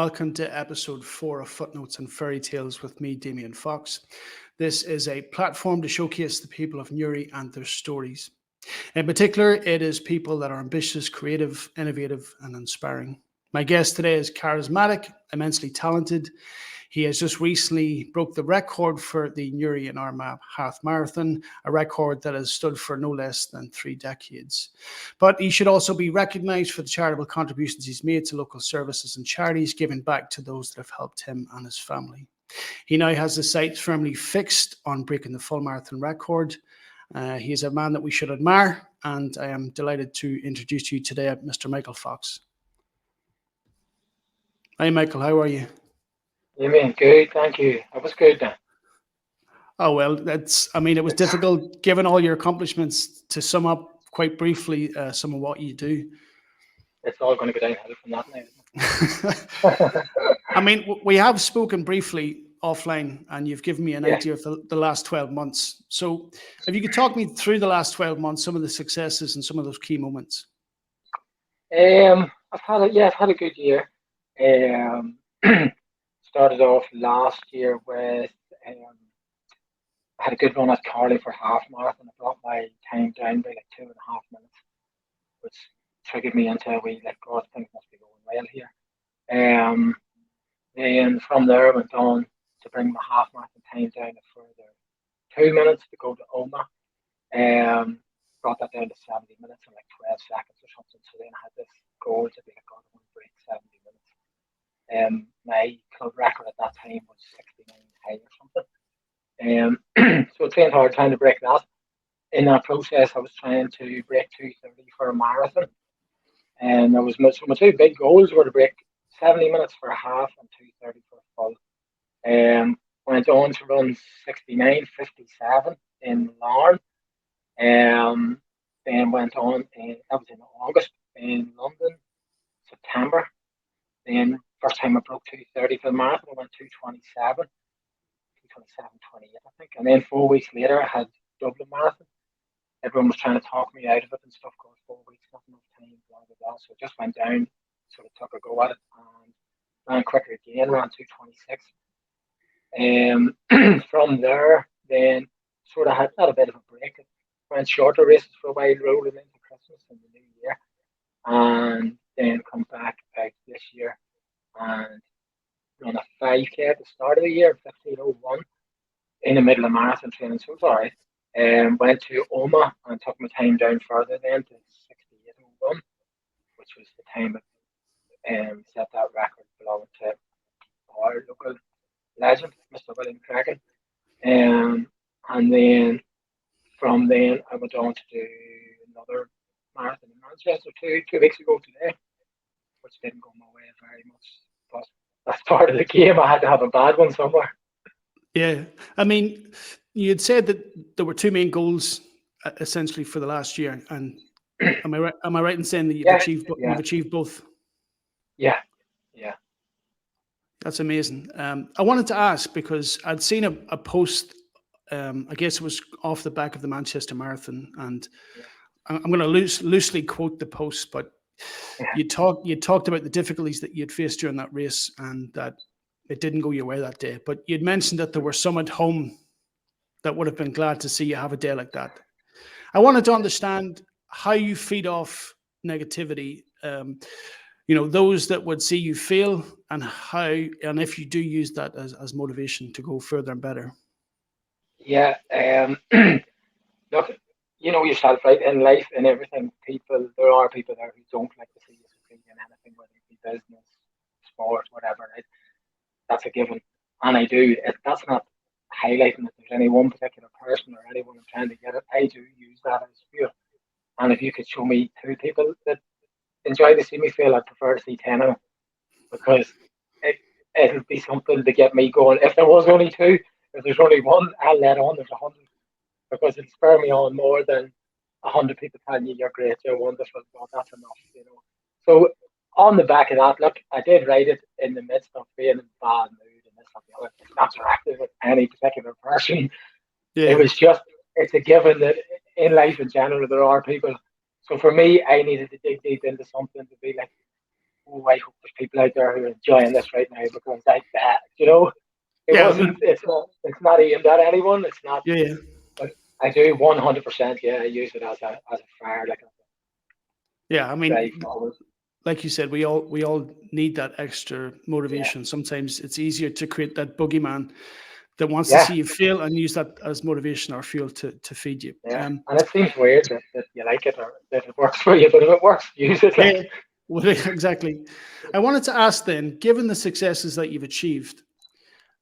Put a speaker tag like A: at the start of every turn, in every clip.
A: welcome to episode 4 of Footnotes and Fairy Tales with me, Damien Fox. This is a platform to showcase the people of Newry and their stories. In particular, it is people that are ambitious, creative, innovative, and inspiring. My guest today is charismatic, immensely talented. He has just recently broke the record for the Newry Armagh half marathon, a record that has stood for no less than 3 decades. But he should also be recognised for the charitable contributions he's made to local services and charities, giving back to those that have helped him and his family. He now has the sights firmly fixed on breaking the full marathon record. He is a man that we should admire, and I am delighted to introduce you today, Mr. Michael Fox. Hi, Michael. How are you?
B: You mean good? Thank you. That was good then.
A: Oh, well, it was difficult, given all your accomplishments, to sum up quite briefly some of what you do.
B: It's all going to go downhill from that now.
A: We have spoken briefly offline, and you've given me an idea of the last 12 months. So if you could talk me through the last 12 months, some of the successes and some of those key moments.
B: I've had a good year. Started off last year with I had a good run at Carley for half marathon. I brought my time down by like 2.5 minutes, which triggered me into God, things must be going well here. Then from there I went on to bring my half marathon time down a further 2 minutes to go to Omagh. Brought that down to 70 minutes and like 12 seconds or something. So then I had this goal to be God, I want to break 70 minutes. My club record at that time was 69 or something. So I trained hard trying to break that. In that process, I was trying to break 2:30 for a marathon. And there was my 2 big goals were to break 70 minutes for a half and 2:30 for a full. Went on to run 69:57 in Larne. Then went on, that was in August, in London, September. Then first time I broke 2:30 for the marathon, I went 2:27, 2:27:28, I think. And then 4 weeks later, I had Dublin Marathon. Everyone was trying to talk me out of it and stuff. Because 4 weeks, not enough time, blah blah blah. So I just went down, sort of took a go at it, and ran quicker again, ran 2:26. From there, then sort of had a bit of a break. Went shorter races for a while, rolling into Christmas and the New Year, and then come back out this year and run a 5K at the start of the year, 15:01, in the middle of marathon training. So it's all right. Went to Omagh and took my time down further then to 68:01, which was the time that set that record belonging to our local legend, Mr. William Cracken. And then from then I went on to do another marathon in Manchester two weeks ago today, which didn't go my way very much. But that's part of the game. I had to have a bad one somewhere.
A: Yeah. You had said that there were 2 main goals essentially for the last year. And am I right in saying that you've achieved both?
B: Yeah.
A: That's amazing. I wanted to ask because I'd seen a post, I guess it was off the back of the Manchester Marathon, and I'm going to loosely quote the post, but you talked about the difficulties that you'd faced during that race and that it didn't go your way that day. But you'd mentioned that there were some at home that would have been glad to see you have a day like that. I wanted to understand how you feed off negativity, those that would see you fail, and if you do use that as motivation to go further and better.
B: Yeah. Look, you know yourself, right? In life and everything, there are people there who don't like to see you succeed in anything, whether it be business, sport, whatever, right? That's a given. And I do. That's not highlighting that there's any one particular person or anyone I'm trying to get it. I do use that as fuel. And if you could show me 2 people that enjoy to see me fail, I'd prefer to see 10 of them, because it'll be something to get me going. If there was only 2, if there's only 1, I'll let on there's 100, because it'll spur me on more than 100 people telling you you're great, you're wonderful. Well, that's enough, So on the back of that, look, I did write it in the midst of being in a bad mood and this and the other. It's not directed at any particular person. Yeah. It was just, it's a given that in life in general there are people. So for me, I needed to dig deep into something to be like, oh, I hope there's people out there who are enjoying this right now because I bet, you know, it
A: Yeah, I
B: wasn't.
A: mean,
B: It's not aimed at anyone. It's not.
A: yeah, yeah.
B: But I do 100%. Yeah, I use it as a fire, like a
A: Yeah, I
B: drive
A: mean,
B: forward.
A: like you said, we all need that extra
B: Yeah,
A: motivation. Sometimes it's easier to create that boogeyman that wants to
B: yeah,
A: see you fail and use that as motivation or fuel to feed you.
B: yeah. And it seems weird that you like it or that it works for you, but if it works, use it.
A: Yeah,
B: Like,
A: well, exactly. I wanted to ask then, given the successes that you've achieved,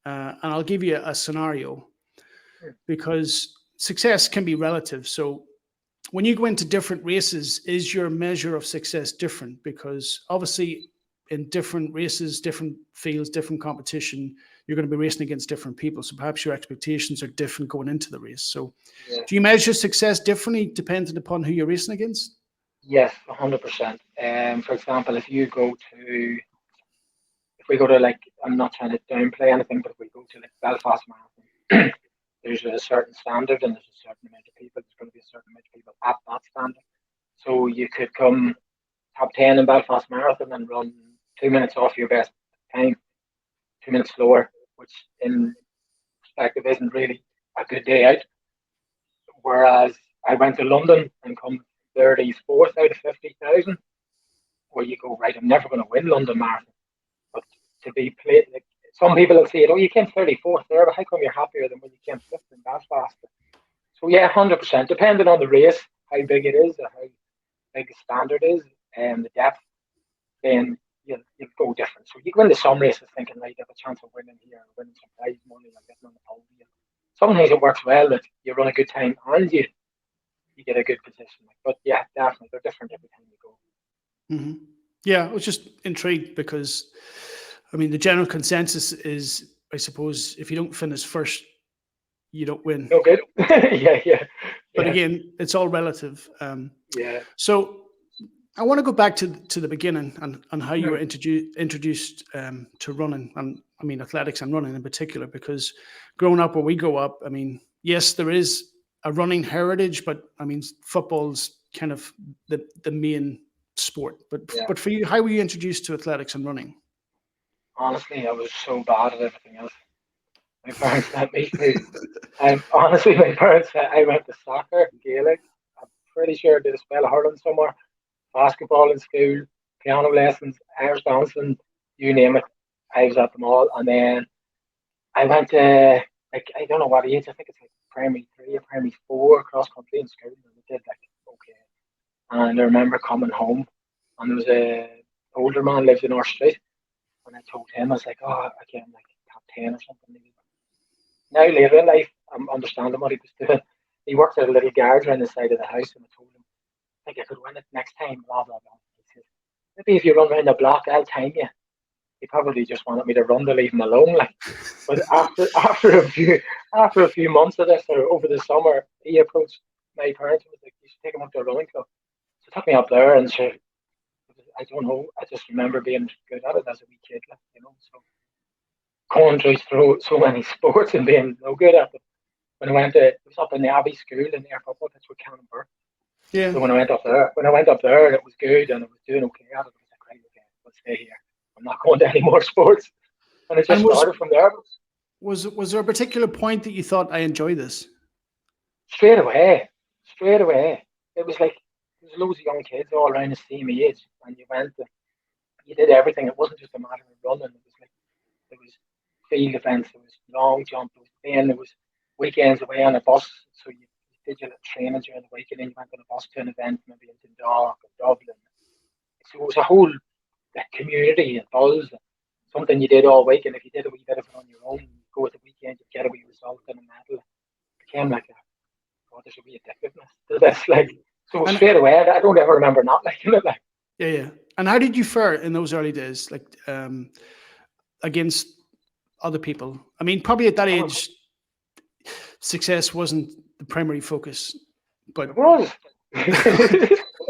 A: and I'll give you a scenario because success can be relative. So when you go into different races, is your measure of success different? Because obviously, in different races, different fields, different competition, you're going to be racing against different people. So perhaps your expectations are different going into the race. So
B: yeah.
A: do you measure success differently depending upon who you're racing against?
B: Yes, 100%. For example, if we go to like, I'm not trying to downplay anything, but if we go to like Belfast Marathon, there's a certain standard and there's a certain amount of people. There's going to be a certain amount of people at that standard. So you could come top 10 in Belfast Marathon and run 2 minutes off your best time, 2 minutes slower, which in perspective isn't really a good day out. Whereas I went to London and come 34th out of 50,000, where you go, right, I'm never going to win London Marathon. But to be played, like, some people will say, oh, you came 34th there, but how come you're happier than when you came 5th in Belfast? So, yeah, 100%, depending on the race, how big it is, or how big the standard is, and the depth, then you'll go different. So you go into some races thinking, right, you have a chance of winning here, winning some prize money, or getting on the podium. Sometimes it works well that you run a good time and you get a good position. But yeah, definitely, they're different every time you go.
A: Mm-hmm. Yeah, I was just intrigued because, I mean, the general consensus is, I suppose, if you don't finish first, you don't win.
B: No good. Yeah, yeah,
A: But
B: yeah,
A: again, it's all relative.
B: yeah.
A: So I want to go back to the beginning and how you were
B: Hmm.
A: introduced to running, and I mean athletics and running in particular. Because growing up where we grew up, I mean, yes, there is a running heritage, but I mean, football's kind of the main sport. But
B: Yeah.
A: but for you, how were you introduced to athletics and running?
B: Honestly, I was so bad at everything else. My parents sent me to. Honestly, my parents said I went to soccer, Gaelic. I'm pretty sure I did a spell of hurling somewhere, basketball in school, piano lessons, Irish dancing, you name it. I was at them all, and then I went to like I don't know what age. I think it's like primary three or primary four cross country in school, and we did like okay. And I remember coming home, and there was a older man lives in our street, and I told him I was like, oh, I came like top 10 or something. Now later in life, I'm understanding what he was doing. He worked at a little garage around the side of the house, and I told him, I think I could win it next time. Blah blah blah. He said, maybe if you run around the block, I'll time you. He probably just wanted me to run to leave him alone. Like, but after a few months of this, or over the summer, he approached my parents and was like, "You should take him up to a running club." So he took me up there, and so I don't know. I just remember being good at it as a wee kid, like, you know. So going through so many sports and being no good at it. When I went to, it was up in the Abbey School in Air Football, that's where Cannon Burke.
A: Yeah,
B: So when I went up there, it was good and I was doing okay at it. I was like, right, okay, let's stay here. I'm not going to any more sports. And it just
A: and was
B: started from there.
A: was there a particular point that you thought I enjoy this?
B: Straight away, straight away. It was like there was loads of young kids all around the same age, and you did everything. It wasn't just a matter of running. It was like there was field events, there was long jump, there was weekends away on a bus. So you did your little training during the week, and then you went on a bus to an event, maybe in Dundalk or Dublin. So it was a whole like, community and buzz, something you did all week. And if you did a wee bit of it on your own, you go at the weekend, you get a wee result and a medal. It became like a God, there's a wee addictiveness to this. Like so
A: And
B: straight away, I don't ever remember not liking it. Like
A: yeah, yeah. And how did you fare in those early days, like against other people? I mean, probably at that
B: oh,
A: age, success wasn't the primary focus,
B: it
A: but
B: was.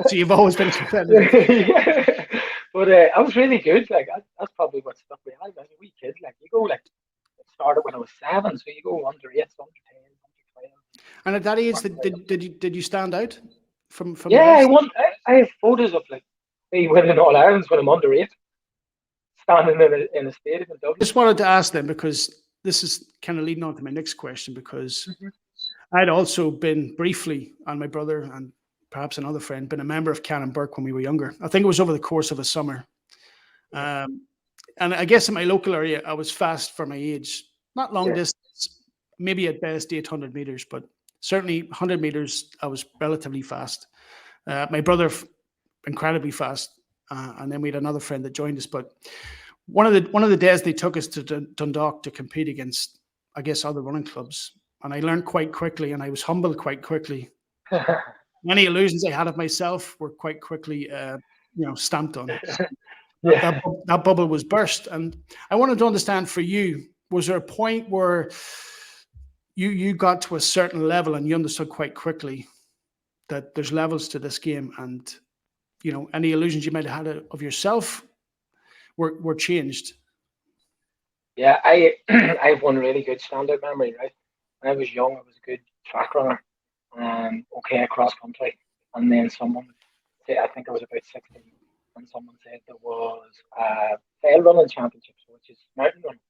A: so you've always been competitive.
B: Yeah. But I was really good. Like that's probably what stuck me. I was a wee kid. Like you go like it started when I was 7, so you go under 8, under 10, under 12.
A: And at that age,
B: Work right up.
A: did you stand out from the
B: Yeah,
A: rest?
B: I have photos of like me winning all Irelands when I'm under 8. standing in a stadium in Dublin.
A: Just wanted to ask them, because this is kind of leading on to my next question, because I'd also been briefly, and my brother and perhaps another friend, been a member of Canon Burke when we were younger. I think it was over the course of a summer. And I guess in my local area, I was fast for my age. Not long distance, maybe at best 800 meters, but certainly 100 meters, I was relatively fast. My brother, incredibly fast. And then we had another friend that joined us. But one of the days they took us to Dundalk to compete against, I guess, other running clubs. And I learned quite quickly, and I was humbled quite quickly. Many illusions I had of myself were quite quickly, stamped on. That bubble was burst. And I wanted to understand, for you, was there a point where you got to a certain level and you understood quite quickly that there's levels to this game, and any illusions you might have had of yourself were changed?
B: Yeah, I have one really good standout memory, right? When I was young, I was a good track runner, okay, cross country. And then someone said, I think I was about 16, and someone said there was trail running championships, which is mountain running.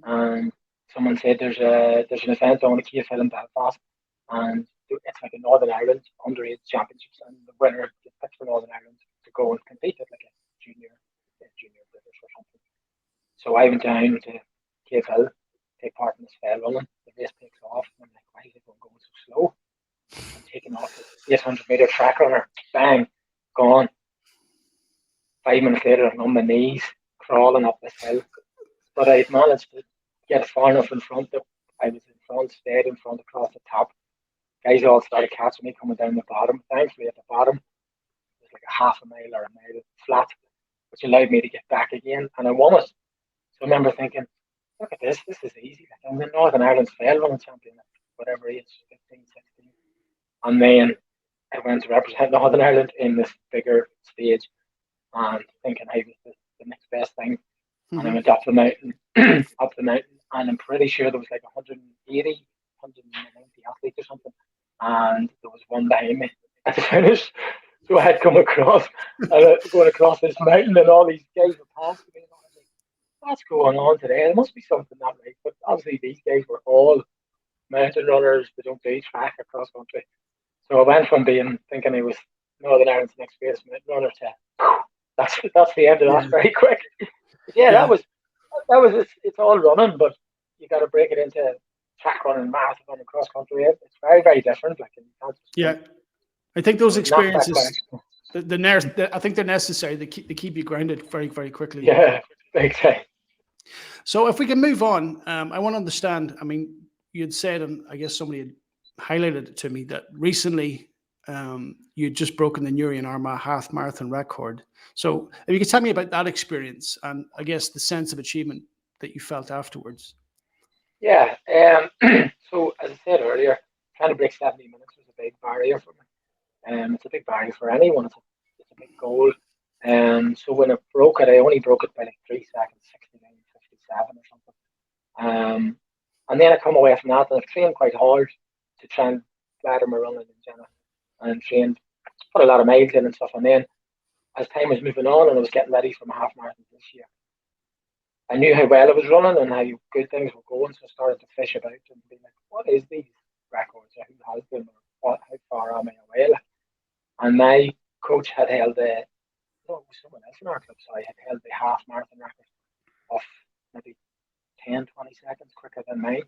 B: And someone said there's an event on the KFL in Belfast, and it's like a Northern Ireland underage championships, and the winner gets picked for Northern Ireland to go and compete at like a junior British or something. So I went down to KFL, take part in this trail running. The race takes off, and I'm like, why is everyone going so slow? I'm taking off the 800-meter track runner, bang, gone. 5 minutes later, I'm on my knees, crawling up this hill. But I managed to get far enough in front that I was in front, stayed in front across the top. Guys all started catching me coming down the bottom. Thankfully, at the bottom, it was like a half a mile or a mile flat, which allowed me to get back again. And I won it. So I remember thinking, look at this is easy. Like, I'm the Northern Ireland trail running champion at whatever age, 15, 16. And then I went to represent Northern Ireland in this bigger stage, and thinking I was the next best thing. And I went up the mountain, and I'm pretty sure there was like 180, 190 athletes or something, and there was one behind me at the finish. So I had come across, going across this mountain, and all these guys were passing me, and I was like, what's going on today? There must be something that right. But obviously these guys were all mountain runners. They don't do track or cross country. So I went from thinking I was Northern Ireland's next greatest mountain runner to that's the end of that very quick. That was it's all running, but you got to break it into track running, marathon, and cross country. It's very, very different. Like,
A: I think those experiences, I think they're necessary. They keep you grounded very, very quickly.
B: Yeah, exactly.
A: So if we can move on, I want to understand. I mean, you had said, and I guess somebody had highlighted it to me, that recently you'd just broken the Newry Armagh half marathon record. So if you could tell me about that experience, and I guess the sense of achievement that you felt afterwards.
B: Yeah. So as I said earlier, trying to break 70 minutes was a big barrier for me. It's a big barrier for anyone. It's a big goal. So when I broke it, I only broke it by like 3 seconds, 69, 57 or something. And then I come away from that, and I've trained quite hard to try and flatter my running in general, and trained, put a lot of miles in and stuff. And then as time was moving on and I was getting ready for my half marathon this year, I knew how well I was running and how good things were going. So I started to fish about and be like, what is these records? Or who has them? Or how far am I away? And my coach had held it was someone else in our club, so I had held the half marathon record of maybe 10, 20 seconds quicker than mine.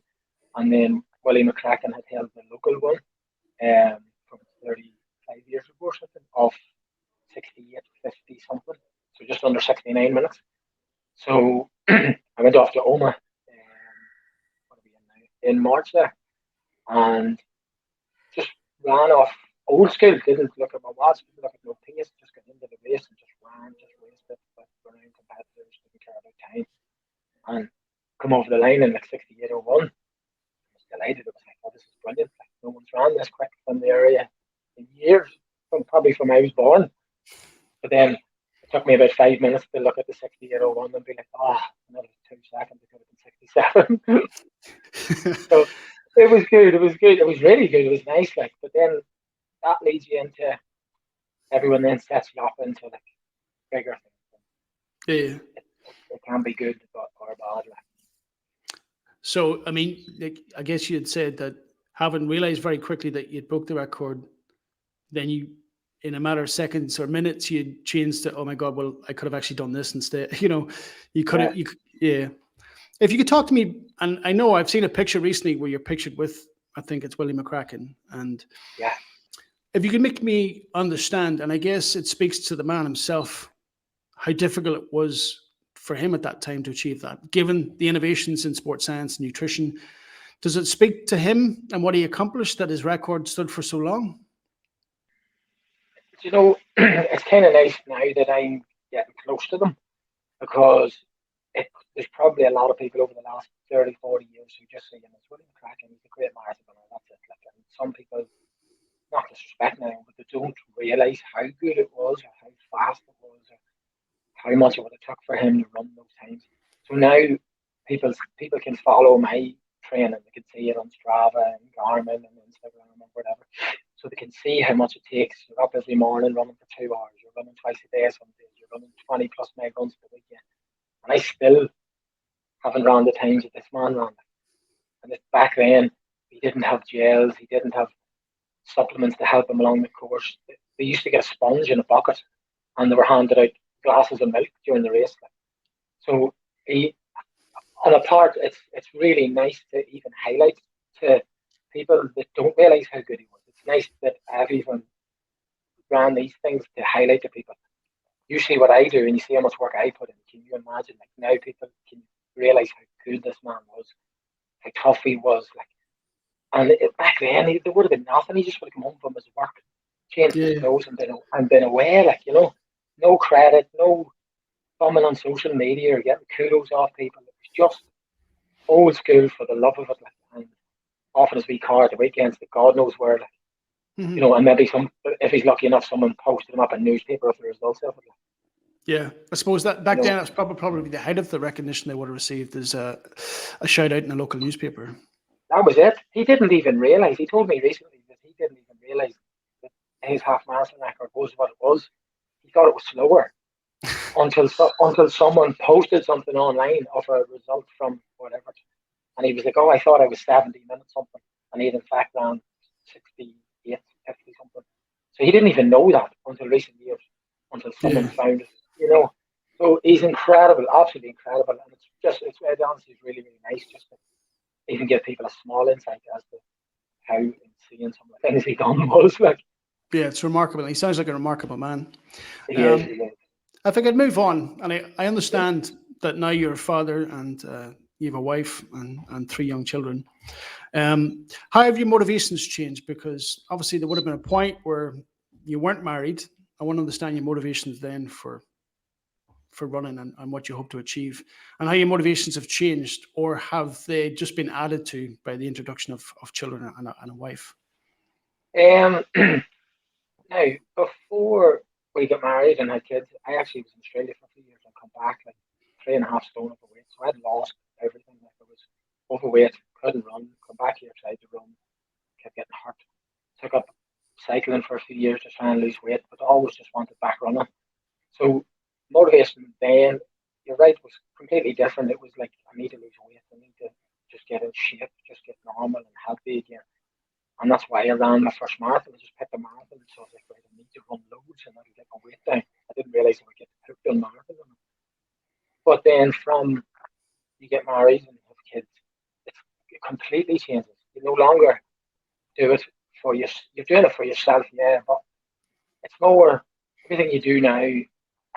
B: And then Willie McCracken had held the local one from 35 years ago or something, of 68, 50 something. So just under 69 minutes. So I went off to Omagh in March there, and just ran off old school. Didn't look at my watch, didn't look at no pace, just got into the race and just raced it with running competitors, didn't care about time, and come over the line in like 68:01. I was delighted. It was like, oh, this is brilliant. Like, no one's ran this quick from the area in years, probably from I was born. But then it took me about 5 minutes to look at the 68:01 and be like, another 2 seconds, it could have been 67. So it was good. It was good. It was really good. It was nice. Like, but then that leads you into everyone then sets you up into like bigger things.
A: Yeah.
B: it can be good or bad. Like.
A: So, I mean, like, I guess you had said that having realized very quickly that you'd broke the record, then you, in a matter of seconds or minutes, you changed to, oh my God, well, I could have actually done this instead. You know, you could have, yeah. If you could talk to me, and I know I've seen a picture recently where you're pictured with, I think it's Willie McCracken, and
B: Yeah.
A: if you could make me understand, and I guess it speaks to the man himself, how difficult it was for him at that time to achieve that, given the innovations in sports science and nutrition. Does it speak to him and what he accomplished that his record stood for so long?
B: You know, it's kind of nice now that I'm getting close to them because there's probably a lot of people over the last 30, 40 years who just say, you know, it's William McCracken, he's a great marathon, and that's it. Like, and some people, not disrespecting him, but they don't realise how good it was or how fast it was or how much it would have took for him to run those times. So now people can follow my training. They can see it on Strava and Garmin and Instagram and whatever. So they can see how much it takes. You're up every morning running for 2 hours. You're running twice a day some days. You're running 20 plus meg runs per weekend. And I still haven't run the times that this man ran. And back then, he didn't have gels. He didn't have supplements to help him along the course. They used to get a sponge in a bucket and they were handed out glasses of milk during the race. So on a part, it's really nice to even highlight to people that don't realise how good he was. It's nice that I've even ran these things to highlight to people. Usually what I do, and you see how much work I put in, can you imagine, like, now people can realise how good this man was, how tough he was, like, and back then there would have been nothing. He just would have come home from his work, changed his clothes and been away, like, you know, no credit, no bumming on social media or getting kudos off people. It was just old school for the love of it, like, and often as we car at the weekends that God knows where, like, you know, and maybe if he's lucky enough, someone posted him up in newspaper of the results of it.
A: Yeah, I suppose that back then it's probably the height of the recognition they would have received as a shout out in a local newspaper.
B: That was it. He didn't even realise. He told me recently that he didn't even realise that his half marathon record was what it was. He thought it was slower until someone posted something online of a result from whatever, and he was like, "Oh, I thought I was 70 minutes something," and he had in fact ran 68, 50 something. So he didn't even know that until recent years, until someone found it. You know, so he's incredible, absolutely incredible, and it's honestly really really nice just to even give people a small insight as to how insane some of the things he done was. Like,
A: yeah, it's remarkable. He sounds like a remarkable man.
B: He is.
A: I think I'd move on, and I understand that now you're a father and you have a wife and 3 young children. How have your motivations changed? Because obviously there would have been a point where you weren't married. I want to understand your motivations then for running and what you hope to achieve, and how your motivations have changed, or have they just been added to by the introduction of children and a wife?
B: Now, before we got married and had kids, I actually was in Australia for a few years and come back like 3.5 stone overweight. So I'd lost everything. Like, I was overweight, couldn't run. Come back here, tried to run, kept getting hurt. Took up cycling for a few years to try and lose weight, but always just wanted back running. So motivation then, you're right, was completely different. It was like, I need to lose weight. I need to just get in shape, just get normal and healthy again. And that's why I ran my first marathon. I just picked a marathon. So I was like, right, I need to run loads and that'll get my weight down. I didn't realize I would get hooked on marathon. But then from you get married and have kids, it completely changes. You no longer do it for you. You're doing it for yourself, yeah, but it's more everything you do now.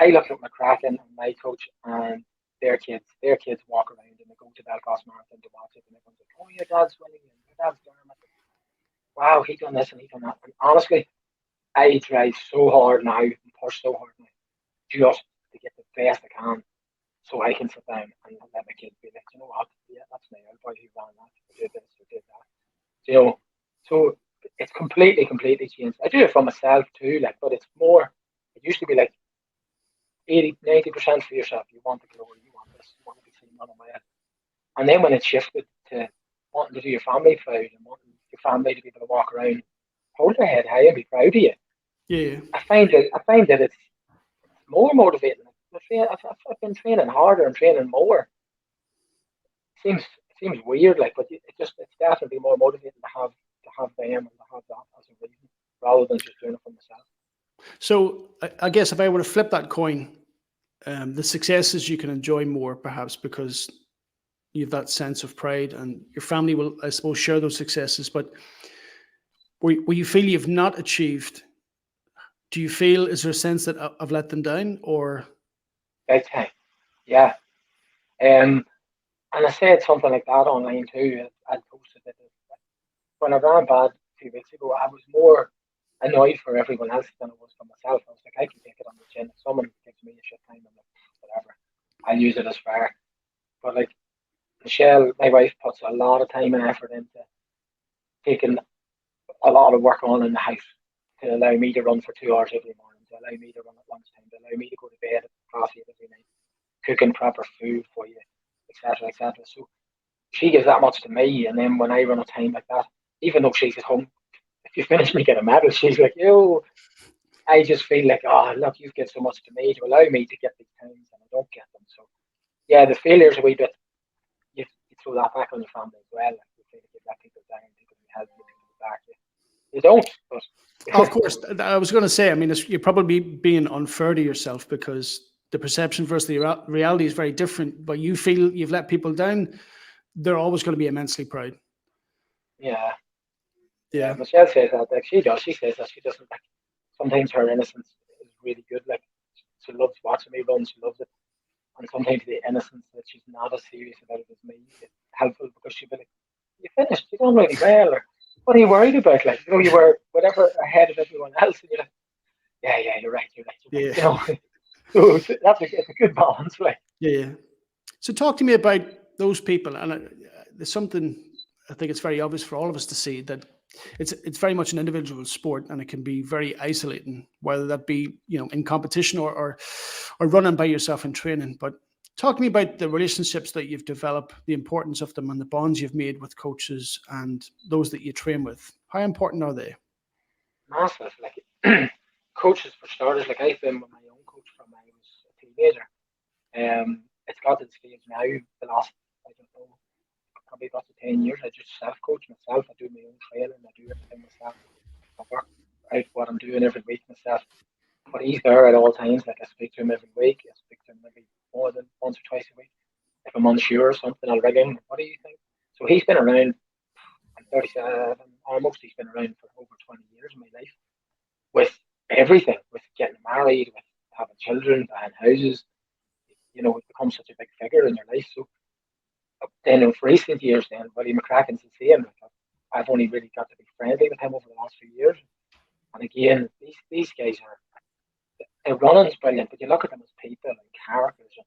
B: I look at McCracken and my coach and their kids. Their kids walk around and they go to Belfast Marathon to watch it, and everyone's like, "Oh, your dad's winning, and your dad's doing it." Wow, he done this and he done that. And honestly, I try so hard now and push so hard now just to get the best I can so I can sit down and let my kids be like, you know what? Yeah, that's me. I probably ran that, I did this, I did that. You know, so it's completely changed. I do it for myself too, like, but it's more, it used to be like 80-90% for yourself. You want the glory, you want this, you want to be seen on a way. And then when it shifted to wanting to do your family proud and wanting your family to be able to walk around, hold their head high and be proud of you.
A: Yeah.
B: I find that it's more motivating. I've been training harder and training more. It seems weird, like, but it's definitely more motivating to have them and to have that as a reason rather than just doing it for myself.
A: So I guess if I were to flip that coin, the successes you can enjoy more, perhaps because you have that sense of pride, and your family will, I suppose, share those successes. But where you feel you've not achieved, do you feel, is there a sense that I've let them down, or?
B: Big time, yeah. Um, and I said something like that online too. I posted it when I ran bad 2 weeks ago. I was more annoyed for everyone else than I was for myself. I was like, I can take it on the chin. If someone gives me a shit time, I'm like, whatever. I'll use it as fair. But like Michelle, my wife, puts a lot of time and effort into taking a lot of work on in the house to allow me to run for 2 hours every morning, to allow me to run at lunchtime, to allow me to go to bed at 8 every night, cooking proper food for you, etc., etc. So she gives that much to me, and then when I run a time like that, even though she's at home, if you finish me get a medal, she's like, yo, I just feel like, oh, look, you've given so much to me to allow me to get these times, and I don't get them. So, yeah, the failure's a wee bit, you throw that back on your family as well. Like, you feel like you've let people down, people will help you, people will back you. You don't,
A: Of
B: but
A: course, I was going to say, I mean, you're probably being unfair to yourself because the perception versus the reality is very different. But you feel you've let people down, they're always going to be immensely proud.
B: yeah, yeah.
A: Yeah.
B: Michelle says that, like, she does. She says that she doesn't, like, sometimes her innocence is really good. Like, she loves watching me run, she loves it. And sometimes the innocence that she's not as serious about it as me is helpful because she'll be like, you finished, you done really well, or what are you worried about? Like, you were whatever ahead of everyone else, and you're like, yeah, you're right, you're right, you're right.
A: Yeah.
B: So it's a good balance, like.
A: Yeah. So talk to me about those people, and there's something I think it's very obvious for all of us to see that it's very much an individual sport, and it can be very isolating, whether that be in competition or running by yourself in training. But talk to me about the relationships that you've developed, the importance of them, and the bonds you've made with coaches and those that you train with. How important are they?
B: Massive. Like, coaches for starters, like, I've been with my own coach from when I was a teenager. It's got to the stage now, the last, I don't know, probably about 10 years. I just self coach myself. I do my own training. I do everything myself. I work out what I'm doing every week myself. But he's there at all times. Like, I speak to him every week. I speak to him maybe more than once or twice a week. If I'm unsure or something, I'll ring him. What do you think? So he's been around. I'm 37. Almost. He's been around for over 20 years in my life with everything, with getting married, with having children, buying houses. It becomes such a big figure in your life. So then in recent years, then Willie McCracken's the same. Like, I've only really got to be friendly with him over the last few years. And again, these guys are, their running's brilliant, but you look at them as people and characters and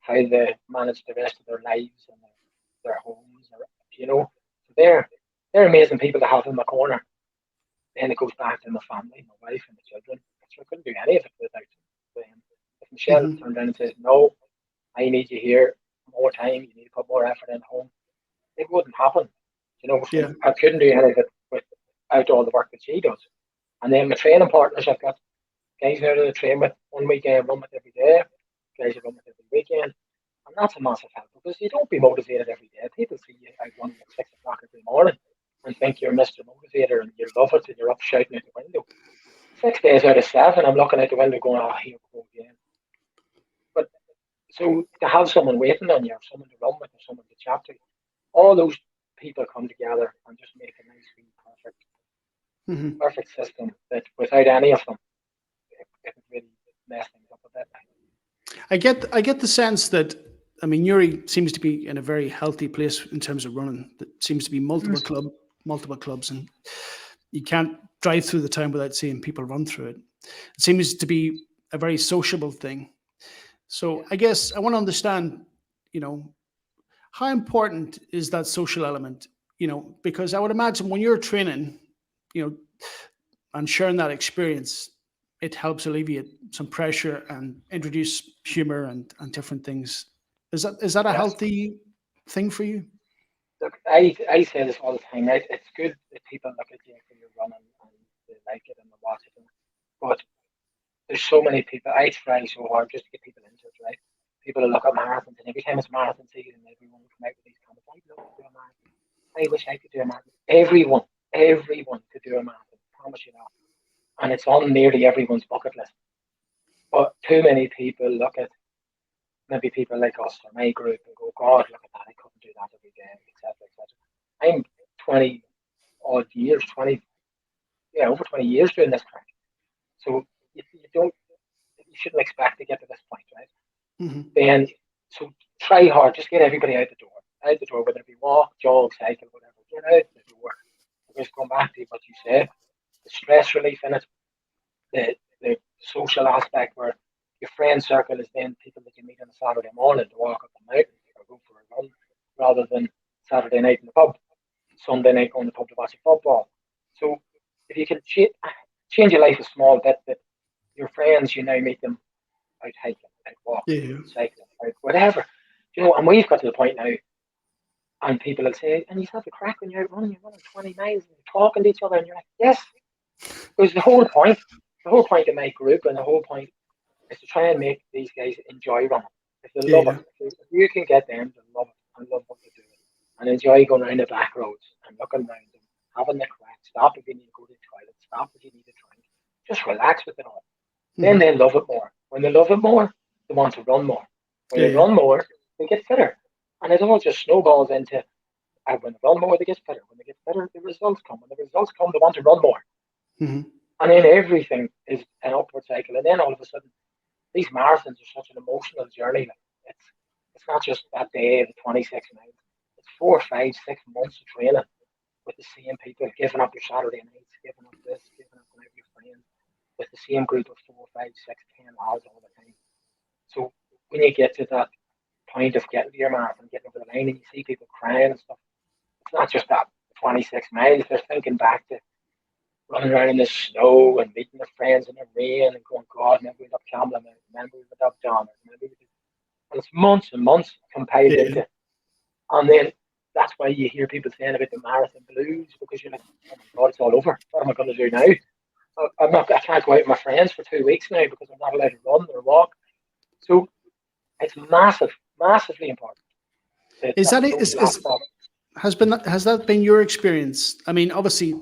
B: how they manage the rest of their lives and their homes, So they're amazing people to have in my corner. Then it goes back to my family, my wife and the children. So I couldn't do any of it without them. If Michelle
A: Hmm.
B: turned around and says, no, I need you here more time, you need to put more effort in home, it wouldn't happen. So
A: Yeah.
B: I couldn't do any of it without all the work that she does. And then my training partners, I've got guys there to train with one weekend, run with every day, guys who run with every weekend. And that's a massive help because you don't be motivated every day. People see you out running at 6 o'clock every morning and think you're Mr. Motivator and you love it and you're up shouting out the window. 6 days out of 7, I'm looking out the window going, oh, here we go again. But so to have someone waiting on you, or someone to run with, or someone to chat to, all those people come together and just make a nice, perfect,
A: Hmm.
B: perfect system that without any of them, it would really mess things up a bit.
A: I get the sense that, I mean, Newry seems to be in a very healthy place in terms of running. There seems to be multiple clubs, and you can't drive through the town without seeing people run through it. It seems to be a very sociable thing. So
B: Yeah.
A: I guess I want to understand, you know, how important is that social element? Because I would imagine when you're training, you know, and sharing that experience, it helps alleviate some pressure and introduce humor and different things. Is that a
B: Yes.
A: healthy thing for you?
B: Look, I say this all the time, right? It's good that people look at you for your running and they like it and they watch it. But there's so many people. I try so hard just to get people into people will look at marathons, and every time it's marathon season, everyone will come out with these comments. I'd love to do a marathon. I wish I could do a marathon. Everyone could do a marathon. I promise you that. And it's on nearly everyone's bucket list. But too many people look at maybe people like us or my group and go, God, look at that, I couldn't do that every day, etc., etc. I'm 20 odd years, over 20 years doing this crack. So you shouldn't expect to get to this point, right?
A: Mm-hmm.
B: Then, so try hard, just get everybody out the door, whether it be walk, jog, cycle, whatever, get out the door. Because going back to what you said, the stress relief in it, the social aspect where your friend circle is then people that you meet on a Saturday morning to walk up the mountain or go for a run, rather than Saturday night in the pub, Sunday night going to the pub to watch football. So if you can change your life a small bit, that your friends, you now meet them out hiking, out walking, cycling, out whatever. And we've got to the point now, and people will say, and you have the crack when you're out running, you're running 20 miles and you're talking to each other, and you're like, yes. Because the whole point of my group and the whole point is to try and make these guys enjoy running. If they love it, if you can get them to love it and love what they're doing and enjoy going around the back roads and looking around them, having the crack, stop if you need to go to the toilet, stop if you need a drink, just relax with it all. Then they love it more. When they love it more, they want to run more. When they run more, they get fitter. And it all just snowballs into, when they run more, they get fitter. When they get fitter, the results come. When the results come, they want to run more.
A: Mm-hmm.
B: And then everything is an upward cycle. And then all of a sudden, these marathons are such an emotional journey. Like it's not just that day of the 26 miles. It's 4, 5, 6 months of training with the same people, giving up your Saturday nights, giving up this, giving up going out with your friends, with the same group of 4, 5, 6, 10 lads all the time. So when you get to that point of getting to your marathon, getting over the line, and you see people crying and stuff, it's not just that 26 miles. They're thinking back to running around in the snow and meeting their friends in the rain and going, God, maybe we'll up Camlin, maybe we'll up John, maybe and it's months and months compiled into. And then that's why you hear people saying about the marathon blues, because you're like, oh my God, it's all over. What am I going to do now? I can't go out with my friends for 2 weeks now because I'm not allowed to run or walk. So it's massively important.
A: Has that been your experience? I mean, obviously,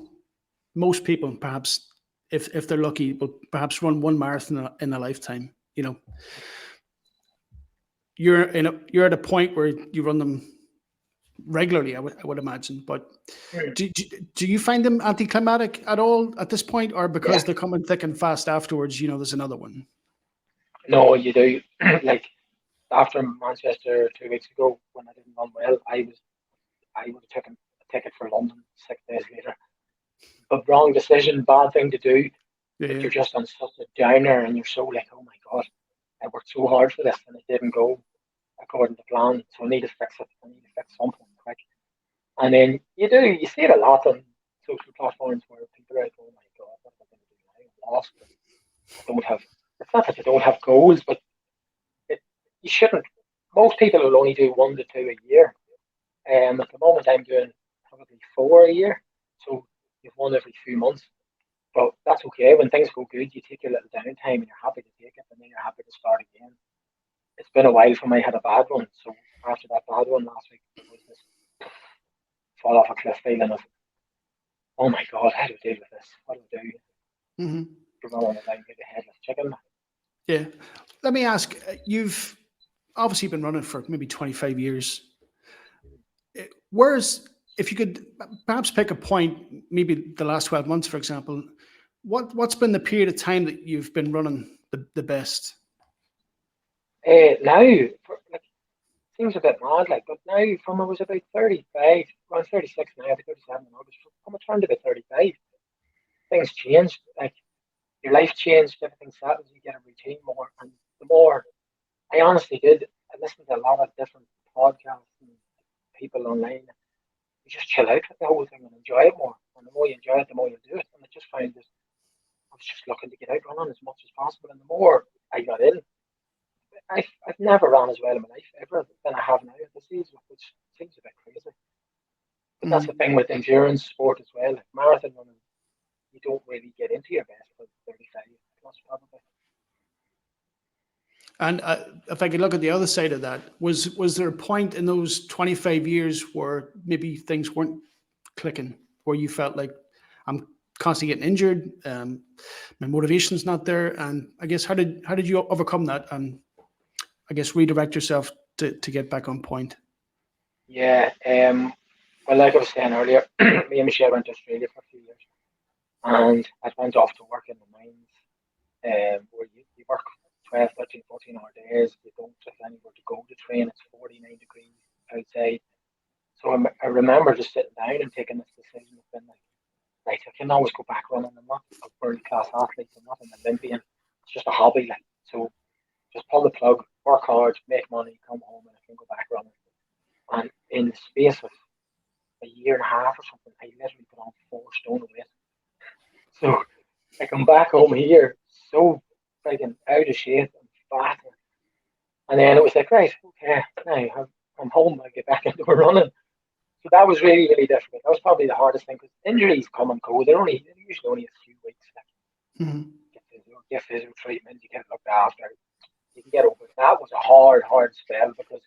A: most people perhaps, if they're lucky, will perhaps run one marathon in a lifetime. You're at a point where you run them regularly, I would imagine. But do you find them anticlimactic at all at this point, or because they're coming thick and fast afterwards? There's another one.
B: No, you do. Like after Manchester 2 weeks ago, when I didn't run well, I would have taken a ticket for London 6 days later. But wrong decision, bad thing to do. But you're just on such a downer, and you're so like, oh my God, I worked so hard for this, and it didn't go according to plan. So I need to fix it. I need to fix something quick. And then you see it a lot on social platforms where people are like, oh my God, what am I going to do now? I'm lost. It's not that you don't have goals, but you shouldn't. Most people will only do 1 to 2 a year. At the moment, I'm doing probably 4 a year. So you've one every few months. But that's okay. When things go good, you take a little downtime and you're happy to take it, and then you're happy to start again. It's been a while for me. I had a bad one. So after that bad one last week, it was this fall off a cliff feeling of, oh my God, how do I deal with this? What do I do? Mm-hmm. Run on the line, get a headless chicken.
A: Yeah. Let me ask, you've obviously been running for maybe 25 years. If you could perhaps pick a point, maybe the last 12 months, for example, what's been the period of time that you've been running the best?
B: Now, seems a bit mad, but now from I was about 35, around 36 now, I'll be 37 in August, from I turned about 35, things changed, your life changed, everything settles, you get a routine more, and the more, I honestly did, I listened to a lot of different podcasts and people online, you just chill out with the whole thing and enjoy it more, and the more you enjoy it, the more you do it, and I just found that I was just looking to get out running as much as possible, and the more I got in, I've never ran as well in my life ever than I have now at this age, which seems a bit crazy. But that's the thing with endurance sport as well. Like marathon running, you don't really get into your best for 35 plus probably.
A: And if I could look at the other side of that, was there a point in those 25 years where maybe things weren't clicking, where you felt like I'm constantly getting injured, my motivation's not there, and I guess how did you overcome that, and I guess redirect yourself to get back on point?
B: Yeah. Well, like I was saying earlier, me and Michelle went to Australia for a few years, and I went off to work in the mines, where you work 12, 13, 14 hour days. You don't have anywhere to go to train. It's 49 degrees outside. So I remember just sitting down and taking this decision of being like, right, I can always go back running. I'm not a world class athlete. I'm not an Olympian. It's just a hobby. Like, so just pull the plug, work hard, make money, come home, and I can go back running. And in the space of a year and a half or something, I literally put on 4 stone of weight. So I come back home here so freaking out of shape and fat. And then it was like, right, okay, now I'm home, I get back into running. So that was really, really difficult. That was probably the hardest thing because injuries come and go. They're usually only a few weeks. Like,
A: Mm-hmm.
B: get physical treatment, you get looked after, you can get over it. That was a hard, hard spell because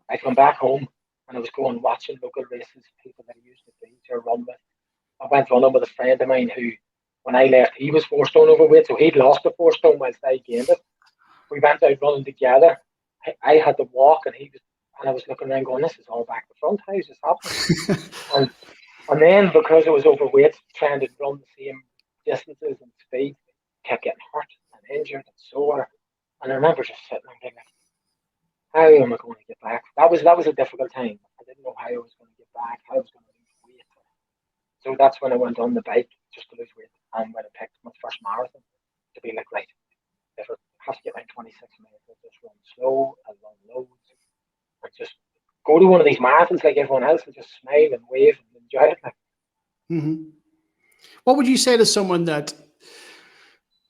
B: I come back home and I was going watching local races, people that I used to be to run with. I went running with a friend of mine who, when I left, he was 4 stone overweight, so he'd lost the 4 stone whilst I gained it. We went out running together. I had to walk, and I was looking around going, "This is all back to front. How is this happening?" And then because I was overweight, trying to run the same distances and speed, kept getting hurt and injured and sore. And I remember just sitting and thinking, "How am I going to get back?" That was a difficult time. I didn't know how I was going to get back, how I was going to lose weight. So that's when I went on the bike just to lose weight, and when I picked my first marathon to be like, right, if I have to get like 26 minutes, I'll just run slow, I'll run loads, and just go to one of these marathons like everyone else and just smile and wave and enjoy it.
A: Mm-hmm. What would you say to someone that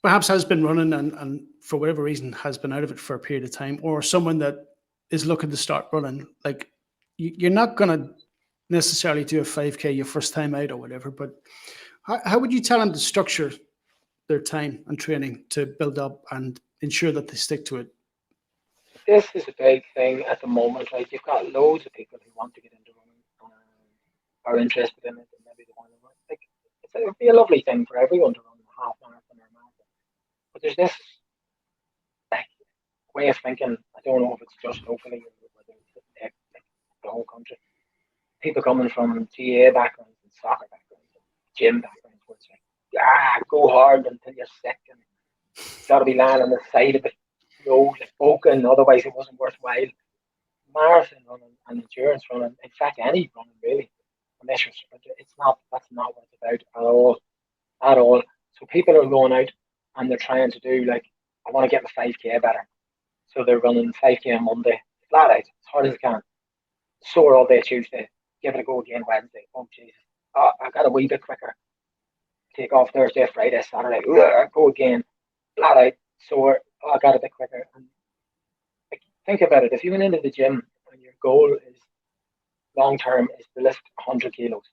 A: perhaps has been running and for whatever reason has been out of it for a period of time, or someone that is looking to start running? Like, you're not going to necessarily do a 5K your first time out or whatever, but how would you tell them to structure their time and training to build up and ensure that they stick to it?
B: This is a big thing at the moment, right? You've got loads of people who want to get into running and are interested in it, and maybe they want to run. Like, it would be a lovely thing for everyone to run a half marathon or a marathon. But there's this like, way of thinking. I don't know if it's just locally or whether it's like, the whole country. People coming from GA backgrounds and soccer backgrounds and gym backgrounds, where it's like, go hard until you're sick, and you got to be lying on the side of it, like broken, otherwise it wasn't worthwhile. Marathon running and endurance running, in fact, any running really, unless you're a sprinter, that's not what it's about at all, at all. So people are going out and they're trying to do like, I want to get my 5K better. So they're running 5K on Monday, flat out, as hard as I can. Sore all day Tuesday, give it a go again Wednesday. Oh Jesus, I got a wee bit quicker. Take off Thursday, Friday, Saturday, go again, flat out, sore. Oh, I got a bit quicker. And like, think about it. If you went into the gym and your goal is long term is to lift 100 kilos,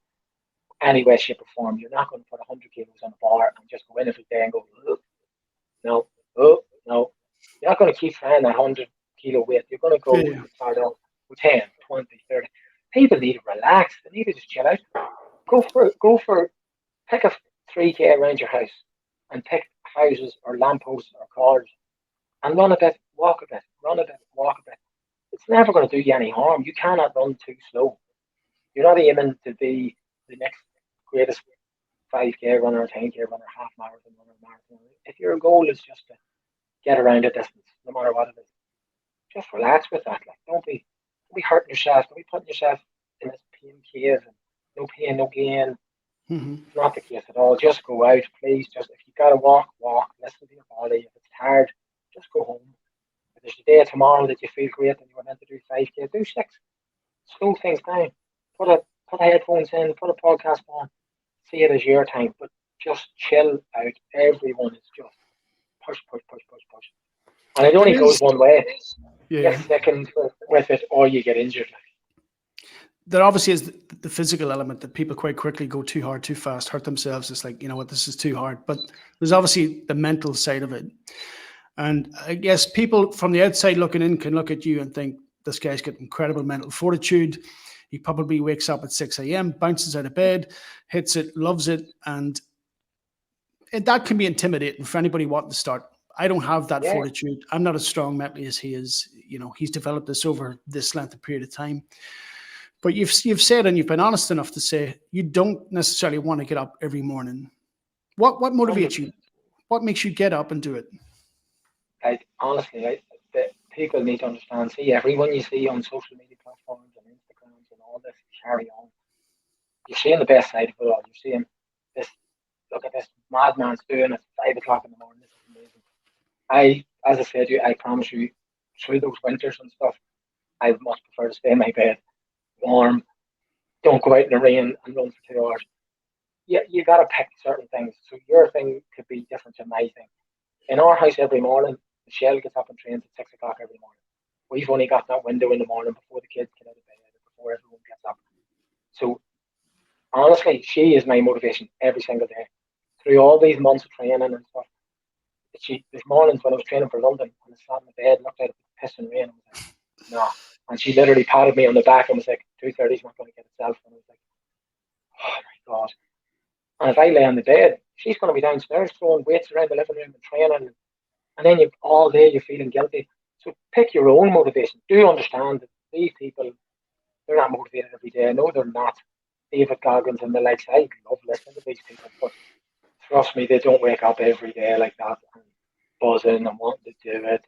B: any way, shape, or form, you're not going to put 100 kilos on a bar and just go in every day and go, no, no. You're not going to keep trying that 100 kilo weight. You're going to go
A: Yeah.
B: start out with 10, 20, 30. People need to relax. They need to just chill out. Pick a 3K around your house and pick houses or lampposts or cars and run a bit, walk a bit, run a bit, walk a bit. It's never going to do you any harm. You cannot run too slow. You're not aiming to be the next greatest 5K runner, 10K runner, half marathon runner, marathon. If your goal is just to get around a distance, no matter what it is, just relax with that. Like, don't be hurting yourself. Don't be putting yourself in this pain cave and no pain, no gain.
A: Mm-hmm.
B: It's not the case at all. Just go out, please. Just if you gotta walk, walk. Listen to your body. If it's hard, just go home. If there's a day tomorrow that you feel great and you were meant to do 5K, do 6. Slow things down. Put headphones in. Put a podcast on. See it as your time, but just chill out. Everyone is just push, push, push, push, push. And it only goes one way. You get sickened with it, or you get injured.
A: There obviously is the physical element that people quite quickly go too hard, too fast, hurt themselves. It's like, you know what, this is too hard. But there's obviously the mental side of it. And I guess people from the outside looking in can look at you and think, this guy's got incredible mental fortitude. He probably wakes up at 6 a.m., bounces out of bed, hits it, loves it. And that can be intimidating for anybody wanting to start. I don't have that
B: Yeah,
A: fortitude. I'm not as strong mentally as he is. He's developed this over this length of period of time. But you've said, and you've been honest enough to say, you don't necessarily want to get up every morning. What motivates you?
B: 100%.
A: What makes you get up and do it?
B: Like, honestly, the people need to understand. See, everyone you see on social media platforms and Instagrams and all this carry on. You're seeing the best side of it all. You're seeing this. Look at this madman's doing it 5 o'clock in the morning. This is amazing. As I said to you, I promise you, through those winters and stuff, I much prefer to stay in my bed, warm. Don't go out in the rain and run for 2 hours. You got to pick certain things. So your thing could be different to my thing. In our house every morning, Michelle gets up and trains at 6 o'clock every morning. We've only got that window in the morning before the kids get out of bed, before everyone gets up. So honestly, she is my motivation every single day. Through all these months of training and stuff, there's mornings when I was training for London and I sat in the bed, looked out at the piss and rain, and was like, no. And she literally patted me on the back and was like, 2:30 is not going to get itself. And I was like, oh my God. And if I lay on the bed, she's going to be downstairs throwing weights around the living room and training. And then all day you're feeling guilty. So pick your own motivation. Do understand that these people, they're not motivated every day. I know they're not. David Goggins and the likes, I love listening to these people, but trust me, they don't wake up every day like that and buzzing and wanting to do it.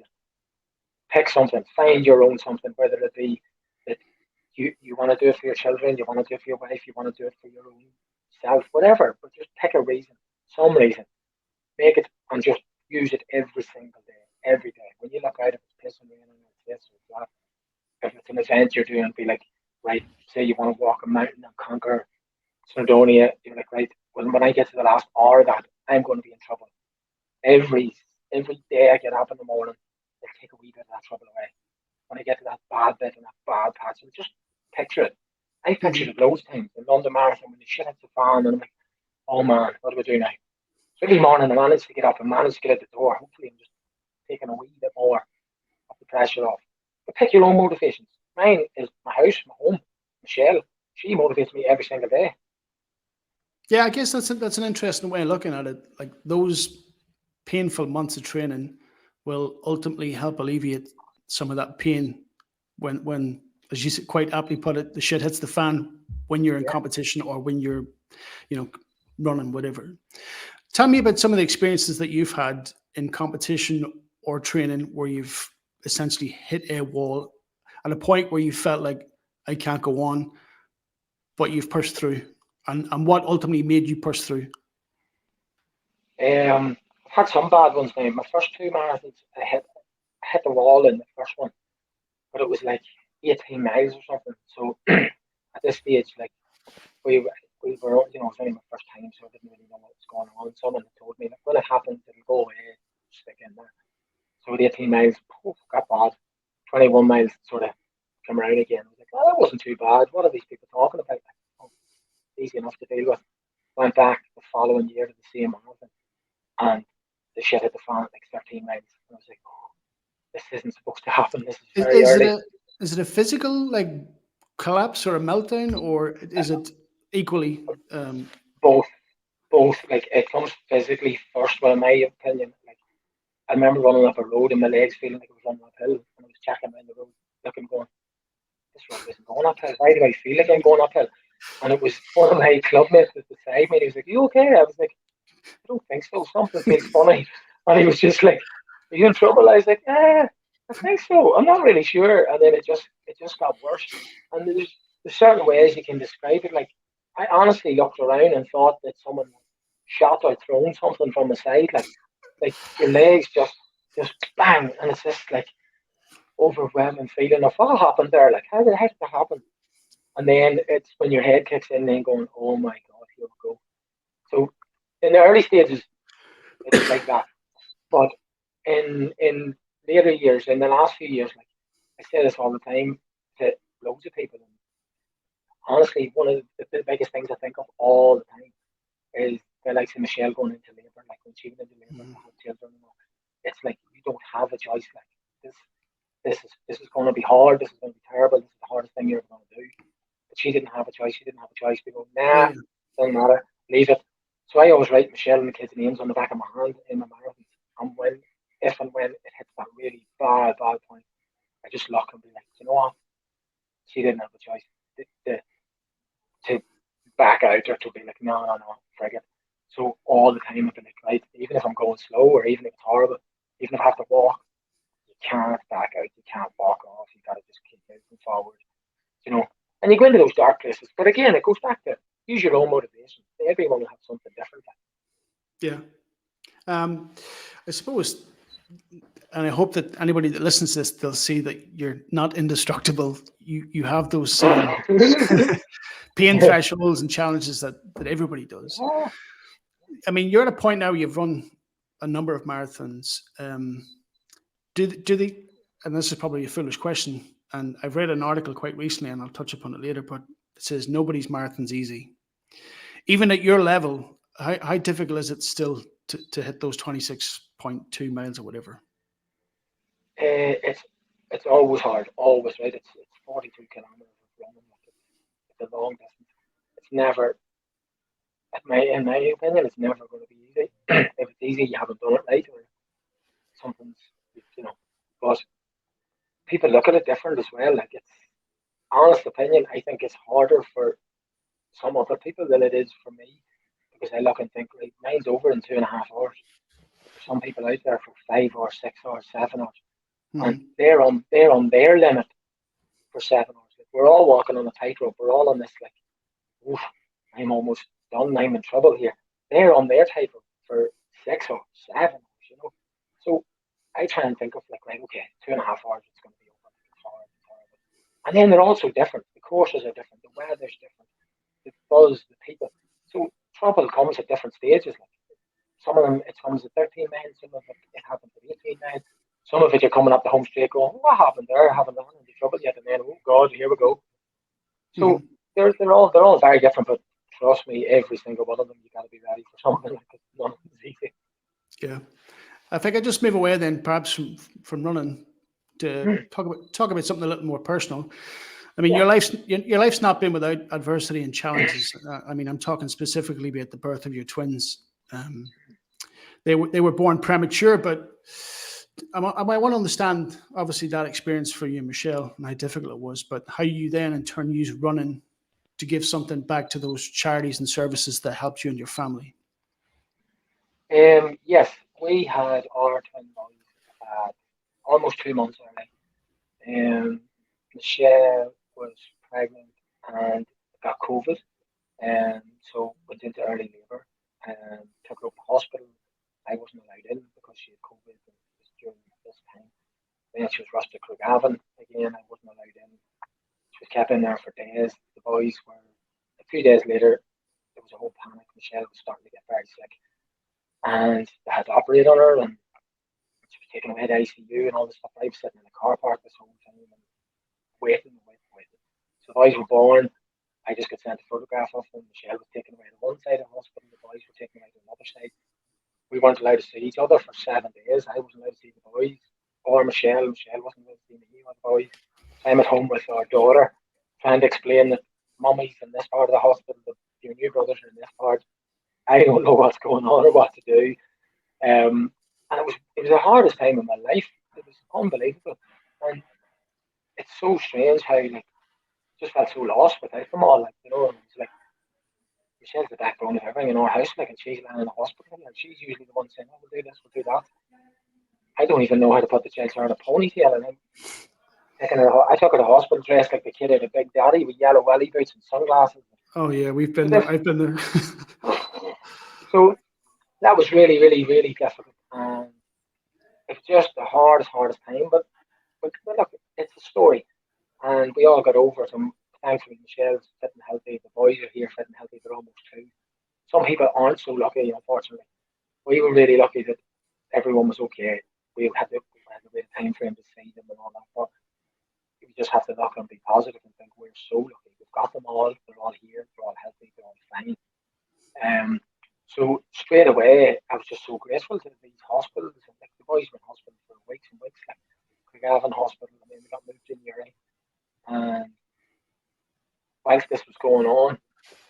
B: Pick something, find your own something, whether it be that you want to do it for your children, you want to do it for your wife, you want to do it for your own self, whatever, but just pick a reason, some reason. Make it and just use it every single day, every day. When you look out, if it's pissing raining, it's this or that. If it's an event you're doing, be like, right, say you want to walk a mountain and conquer Snowdonia, you're like, right, well, when I get to the last hour of that, I'm going to be in trouble. Every every day I get up in the morning, I take a wee bit of that trouble away. When I get to that bad bit and that bad patch, and just picture it. I pictured
A: Mhm.
B: it loads of times in London Marathon when the shit hits the fan, and I'm like, oh man, what do I do now? So every morning I manage to get up and manage to get out the door. Hopefully, I'm just taking a wee bit more of the pressure off. But pick your own motivations. Mine is my house, my home. Michelle, she motivates me every single day.
A: Yeah, I guess that's an interesting way of looking at it. Like those painful months of training will ultimately help alleviate some of that pain when, as you quite aptly put it, the shit hits the fan when you're in
B: Yeah.
A: competition or when you're, you know, running whatever. Tell me about some of the experiences that you've had in competition or training where you've essentially hit a wall at a point where you felt like I can't go on, but you've pushed through, and what ultimately made you push through.
B: I've had some bad ones now. My first two marathons, I hit the wall in the first one, but it was like 18 miles or something. So at this stage, like we we were, it was only my first time, so I didn't really know what was going on. Someone had told me, like, when it happens, it'll go away, stick in there. So the 18 miles, poof, got bad. 21 miles sort of come around again. I was like, oh, that wasn't too bad. What are these people talking about? Like, oh, easy enough to deal with. Went back the following year to the same marathon, and the shit hit the fan at like 13 miles. And I was like, oh, this isn't supposed to happen. This is
A: Is,
B: very
A: is it
B: early.
A: a is it a physical like collapse or a meltdown, or is it equally?
B: Both, both. Like it comes physically first. Well, in my opinion, like I remember running up a road and my legs feeling like I was running uphill, and I was checking down the road, looking, going, this road isn't going uphill. Why do I feel like I'm going uphill? And it was one of my club mates was beside me. And he was like, "You okay?" I was like, "I don't think so. Something feels funny." And he was just like, "Are you in trouble?" I was like, I think so. I'm not really sure." And then it just got worse. And there's certain ways you can describe it. Like I honestly looked around and thought that someone shot or thrown something from the side. Like your legs just bang, and it's just like overwhelming feeling of what happened there. Like how did that happen? And then it's when your head kicks in, then going, oh my god, here we go. So in the early stages, it was like that. But in later years, in the last few years, like I say this all the time to loads of people. And honestly, one of the biggest things I think of all the time is the likes of Michelle going into labour, like when she went into labour and had children. It's like you don't choice. Like this is going to be hard. This is going to be terrible. This is the hardest thing you're ever going to do. But she didn't have a choice. She didn't have a choice. We go, nah,
A: Yeah.
B: doesn't matter. Leave it. So I always write Michelle and the kids' names on the back of my hand in my marathons. And if and when it hits that really bad point, I just look and be like, you know what? She didn't have a choice to back out or to be like, no, frig it. So all the time I've been like, right, even if I'm going slow or even if it's horrible, even if I have to walk, you can't back out, you can't walk off, you gotta just keep moving forward, you know. And you go into those dark places. But again, it goes back to use your own motivation. Everyone will have something different.
A: Yeah. I suppose, and I hope that anybody that listens to this, they'll see that you're not indestructible. You have those same pain thresholds and challenges that everybody does.
B: Yeah.
A: I mean, you're at a point now, you've run a number of marathons. Do they, and this is probably a foolish question, and I've read an article quite recently, and I'll touch upon it later, but it says nobody's marathon's easy. Even at your level, how difficult is it still to hit those 26.2 miles or whatever?
B: It's always hard, always, right? It's 42 kilometers of running. Like it's a long distance. It's never, in my opinion, it's never going to be easy. If it's easy, you haven't done it right, or something's, you know. But people look at it different as well. Like it's honest opinion. I think it's harder for some other people than it is for me because I look and think, right, mine's over in 2.5 hours. There's some people out there for 5 or 6 or 7 hours, and
A: Mm-hmm.
B: they're on their limit for 7 hours. Like we're all walking on a tightrope. We're all on this like, oof, I'm almost done. I'm in trouble here. They're on their tightrope for 6 or 7 hours. You know, so I try and think of like, right, okay, 2.5 hours. It's going to be over. Like, it's hard. It's horrible. And then they're also different. The courses are different. The weather's different. The buzz, the people. So trouble comes at different stages. Like some of them, it comes at 13 miles. Some of it happens at 18 miles. Some of it, you're coming up the home straight going, what happened there? I haven't done any trouble yet. And then, oh God, here we go. So
A: Mm-hmm.
B: they're all very different, but trust me, every single one of them, you got to be ready for something because none of them is easy.
A: Yeah. I think I just move away then, perhaps from running to
B: Hmm.
A: talk about something a little more personal. I mean,
B: Yeah.
A: your life's not been without adversity and challenges. I mean, I'm talking specifically about the birth of your twins. Um, they were born premature, but I want to understand obviously that experience for you, Michelle, and how difficult it was, but how you then in turn use running to give something back to those charities and services that helped you and your family.
B: Yes, we had our twin boys almost 2 months early. Michelle was pregnant and got COVID, so went into early labour and took her up to hospital. I wasn't allowed in because she had COVID and it was during this time. Then she was rushed to Craigavon again. I wasn't allowed in. She was kept in there for days. The boys were, a few days later, there was a whole panic. Michelle was starting to get very sick and they had to operate on her and she was taken away to ICU and all this stuff. I was sitting in the car park this whole time and waiting. So the boys were born. I just got sent a photograph of them. Michelle was taken away to one side of the hospital. The boys were taken away to another side. We weren't allowed to see each other for 7 days. I wasn't allowed to see the boys or Michelle. Michelle wasn't allowed to see me or the boys. So I'm at home with our daughter trying to explain that mummy's in this part of the hospital, but your new brothers are in this part. I don't know what's going on or what to do. And it was the hardest time in my life. It was unbelievable. And it's so strange how like just felt so lost without them all. Like, and it's like Michelle's the backbone of everything in our house, like, and she's lying in the hospital, and she's usually the one saying, "Oh, we'll do this, we'll do that." I don't even know how to put the child's hair in a ponytail, and I took her to hospital dressed like the kid at a Big Daddy with yellow welly boots and sunglasses.
A: Oh yeah, we've
B: So
A: been there. I've been there.
B: so that was really, really, really difficult, and it was just the hardest time. But look, it's a story, and we all got over it. And thankfully, Michelle's fit and healthy. The boys are here fit and healthy. They're almost two. Some people aren't so lucky, unfortunately. We were really lucky that everyone was okay. We had to wait a time frame to see them and all that. But we just have to look and be positive and think we're so lucky. We've got them all. They're all here. They're all healthy. They're all fine. Um, So straight away, I was just so grateful to these hospitals. And like the boys were in hospital for weeks and weeks, like Craigavon Hospital, and then we got moved to Newry. And whilst this was going on,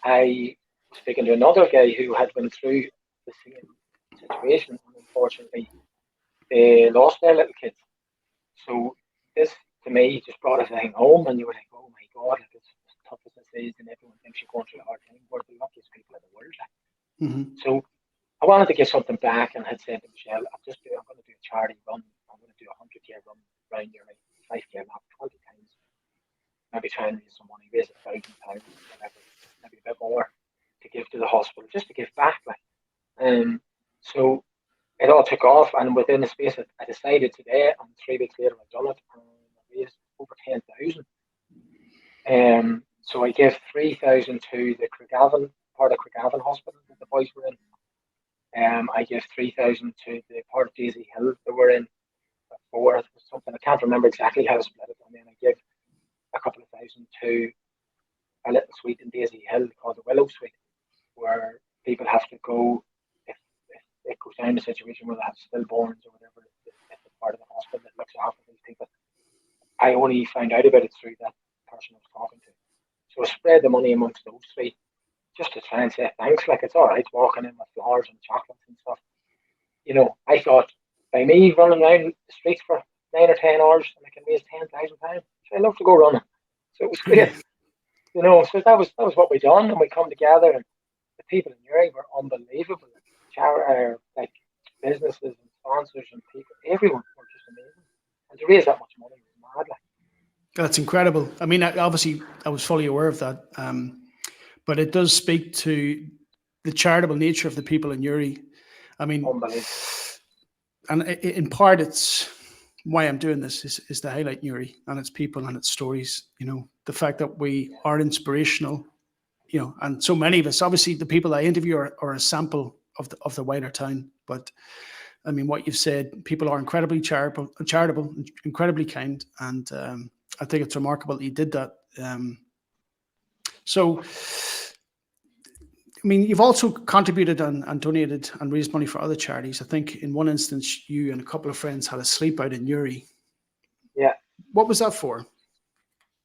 B: I was speaking to another guy who had been through the same situation, and unfortunately, they lost their little kids. So this, to me, just brought everything home, and you were like, oh my God, like, it's as tough as this is, and everyone thinks you're going through a hard time. We're the luckiest people in the world. Like. So I wanted to give something back, and had said to Michelle, I'm going to do a charity run. I'm going to do a 100k run around your 5k map 20 times. Maybe try and raise some money, raise £1,000, whatever, maybe a bit more to give to the hospital, just to give back. Like, so it all took off, and within the space, I decided today, and 3 weeks later, I've done it, and I raised over 10,000. So I gave 3,000 to the Craigavon part of Craigavon Hospital that the boys were in. I gave 3,000 to the part of Daisy Hill they were in, 4 or something. I can't remember exactly how I split it, and then I gave a couple of thousand to a little suite in Daisy Hill called the Willow Suite, where people have to go if it goes down a situation where they have stillborns or whatever. It's the part of the hospital that looks after these people. I only found out about it through that person I was talking to. So I spread the money amongst those 3 just to try and say thanks. Like, it's all right walking in with flowers and chocolates and stuff. You know, I thought by me running around the streets for 9 or 10 hours and I can raise £10,000, I love to go running. So it was great. You know, so that was what we done, and we come together, and the people in Newry were unbelievable. Like businesses and sponsors and people, everyone were just amazing. And to raise that much money was mad. Like.
A: That's incredible. I mean, obviously, I was fully aware of that, but it does speak to the charitable nature of the people in Newry. I mean,
B: unbelievable.
A: And in part, it's why I'm doing this is to highlight Newry and its people and its stories. You know, the fact that we are inspirational. You know, and so many of us. Obviously, the people I interview are a sample of the wider town. But I mean, what you've said, people are incredibly charitable, incredibly kind, and I think it's remarkable that you did that. So, I mean, you've also contributed and donated and raised money for other charities. I think in one instance, you and a couple of friends had a sleep out in Newry.
B: Yeah.
A: What was that for?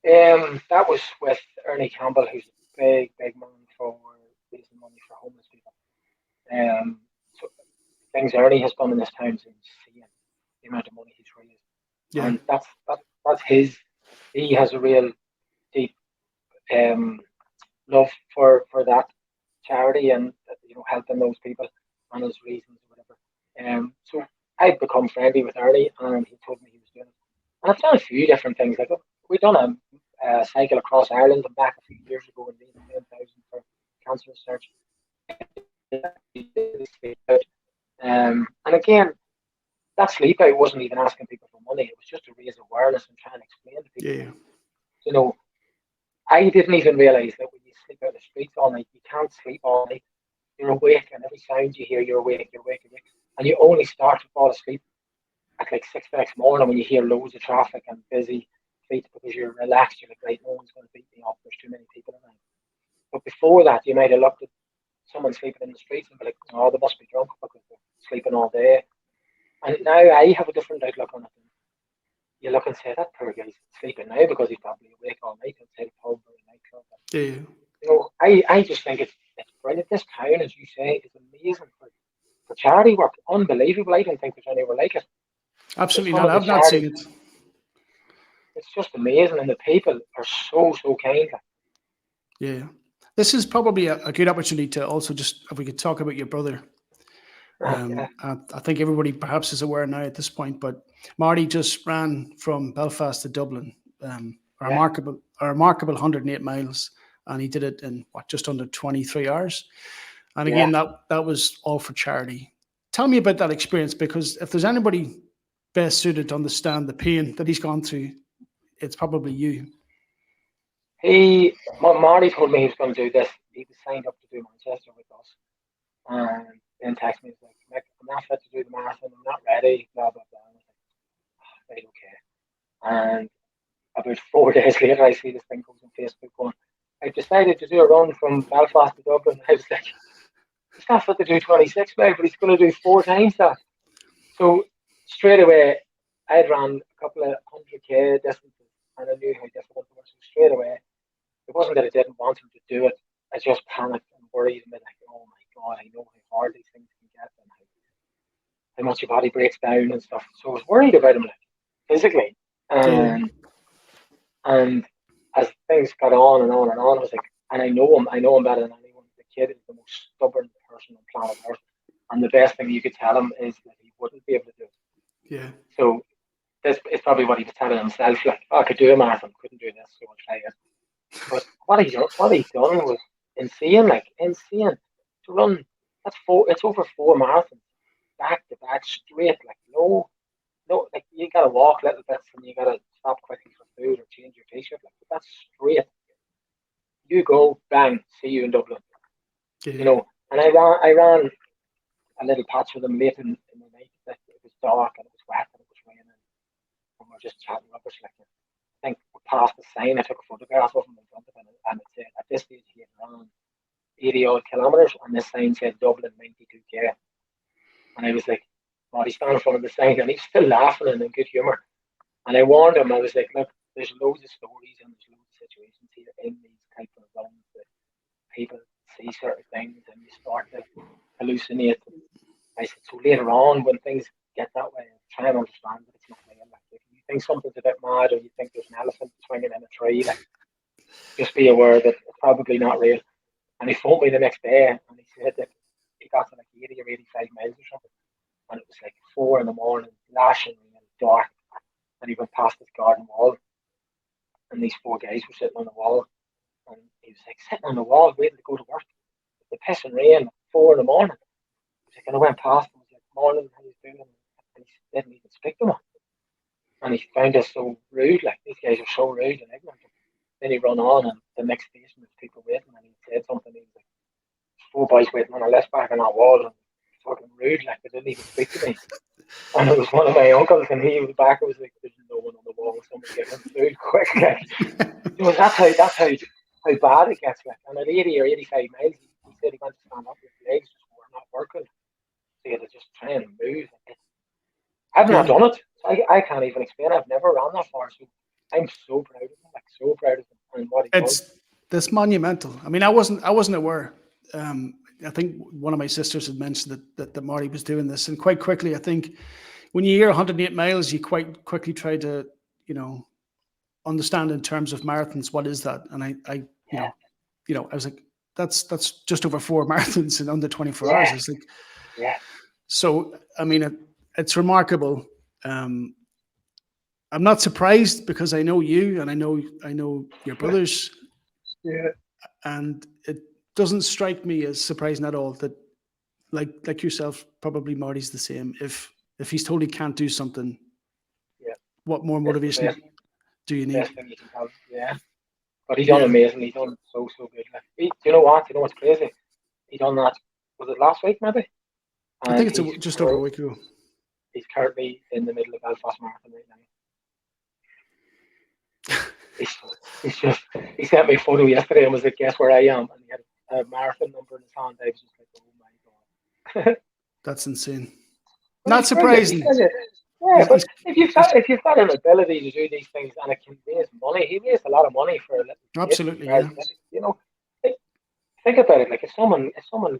B: That was with Ernie Campbell, who's a big man for raising money for homeless people. So things Ernie has done in this town is insane. The amount of money he's raised, and that's his. He has a real deep love for that charity, and you know, helping those people and his reasons or whatever. So I've become friendly with Ernie, and he told me he was doing it. And I've done a few different things. Like we've done a cycle across Ireland and back a few years ago and raised 10,000 for cancer research. And again, that sleep out wasn't even asking people for money. It was just to raise awareness and try and explain to people.
A: Yeah.
B: You know, I didn't even realise that when you sleep out in the streets all night, you can't sleep all night. You're awake, and every sound you hear, you're awake. And you only start to fall asleep at like 6 the next morning when you hear loads of traffic and busy streets because you're relaxed. You're like, right, no one's going to beat me up. There's too many people around. But before that, you might have looked at someone sleeping in the streets and be like, oh, they must be drunk because they're sleeping all day. And now I have a different outlook on it. You look and say, that poor guy's sleeping now because he's probably awake all night outside a pub or a nightclub.
A: Yeah.
B: You know, I just think it's brilliant. This town, as you say, is amazing for charity work. Unbelievable. I don't think there's anywhere like it.
A: Absolutely not. I've not seen it.
B: It's just amazing, and the people are so kind.
A: Yeah. This is probably a good opportunity to also just, if we could talk about your brother. I think everybody perhaps is aware now at this point, but Marty just ran from Belfast to Dublin, a remarkable 108 miles, and he did it in just under 23 hours. And again, that was all for charity. Tell me about that experience, because if there's anybody best suited to understand the pain that he's gone through, it's probably you.
B: Marty told me he was going to do this. He was signed up to do Manchester with us, and then texted me, he's like, I'm not fit to do the marathon, I'm not ready, blah, blah, blah. And I was like, right, okay. And about 4 days later, I see this thing goes on Facebook going, I've decided to do a run from Belfast to Dublin. I was like, not fit to do 26 now, but he's going to do 4 times that. So straight away, I'd ran a couple of 100k distances, and I knew how difficult it was. So straight away, it wasn't that I didn't want him to do it. I just panicked and worried and been like, oh my God, I know how hard these things can get and how much your body breaks down and stuff. So I was worried about him, like, physically. And as things got on and on and on, I was like, and I know him better than anyone. The kid is the most stubborn person on planet Earth. And the best thing you could tell him is that he wouldn't be able to do it.
A: Yeah.
B: So this is probably what he was telling himself, like, oh, I could do a marathon, couldn't do this, so I'll try it. But what he done was insane, to run. It's over 4 marathons, back to back, straight, like no, like you gotta walk little bits and you gotta stop quickly for food or change your t-shirt, like, but that's straight. You go, bang, see you in Dublin.
A: Yeah.
B: And I ran a little patch with him late in the night. Like, it was dark and it was wet and it was raining, and we were just chatting rubbish. Like, I think we passed the sign. I took a photograph of him in front of him, and it said at this stage he had run 80 odd kilometres, and this sign said Dublin 92k. And I was like, "Oh, he's standing in front of the sign," and he's still laughing and in good humour. And I warned him. I was like, "Look, there's loads of stories and there's loads of situations here in these type of runs that people see certain things and you start to hallucinate." I said, so later on, when things get that way, try and understand that it's not real. Like, if you think something's a bit mad or you think there's an elephant swinging in a tree, like, just be aware that it's probably not real. And he phoned me the next day and he said that he got to like 80 or 85 miles or something. And it was like 4 a.m, lashing and dark. And he went past this garden wall. And these 4 guys were sitting on the wall. And he was like, sitting on the wall, waiting to go to work. The piss and rain, 4 a.m. And I went past him, I was like, morning, how you doing? And he didn't even speak to me. And he found us so rude, like, these guys are so rude and ignorant. Then he run on, and the next station there's people waiting, and he said something. He was like, 4 boys waiting on a left back on that wall, and fucking rude, like, they didn't even speak to me. And it was one of my uncles, and he was back. I was like, there's no one on the wall, somebody get him food quick. Like, that's how bad it gets. Like, and at 80 or 85 miles, he said he went to stand up, his legs just were not working. So you had to just try and move. I've not done it. I can't even explain. I've never ran that far. So I'm so proud of him. Like, so proud of him and what he does.
A: That's monumental. I mean, I wasn't aware. I think one of my sisters had mentioned that Marty was doing this, and quite quickly, I think when you hear 108 miles, you quite quickly try to, understand in terms of marathons, what is that? And I was like, that's just over 4 marathons in under 24 hours. It's like,
B: yeah.
A: So, I mean, it's remarkable. I'm not surprised because I know you and I know your brothers.
B: Yeah.
A: And it doesn't strike me as surprising at all that, like yourself, probably Marty's the same. If he's told he can't do something, what more motivation do you need?
B: Best thing you can have, But he done amazing. He done so good. Like, do you know what? You know what's crazy? He done that. Was it last week, maybe?
A: I think it's just over a week ago.
B: He's currently in the middle of Belfast Marathon right now. He sent me a photo yesterday and was like, guess where I am? And he had a marathon number in his hand. I was just like, oh my God.
A: That's insane. Not surprising.
B: Yeah, but if you've got an ability to do these things and it can raise money, he raised a lot of money for a little kid.
A: Absolutely, yeah.
B: Think about it. Like, if someone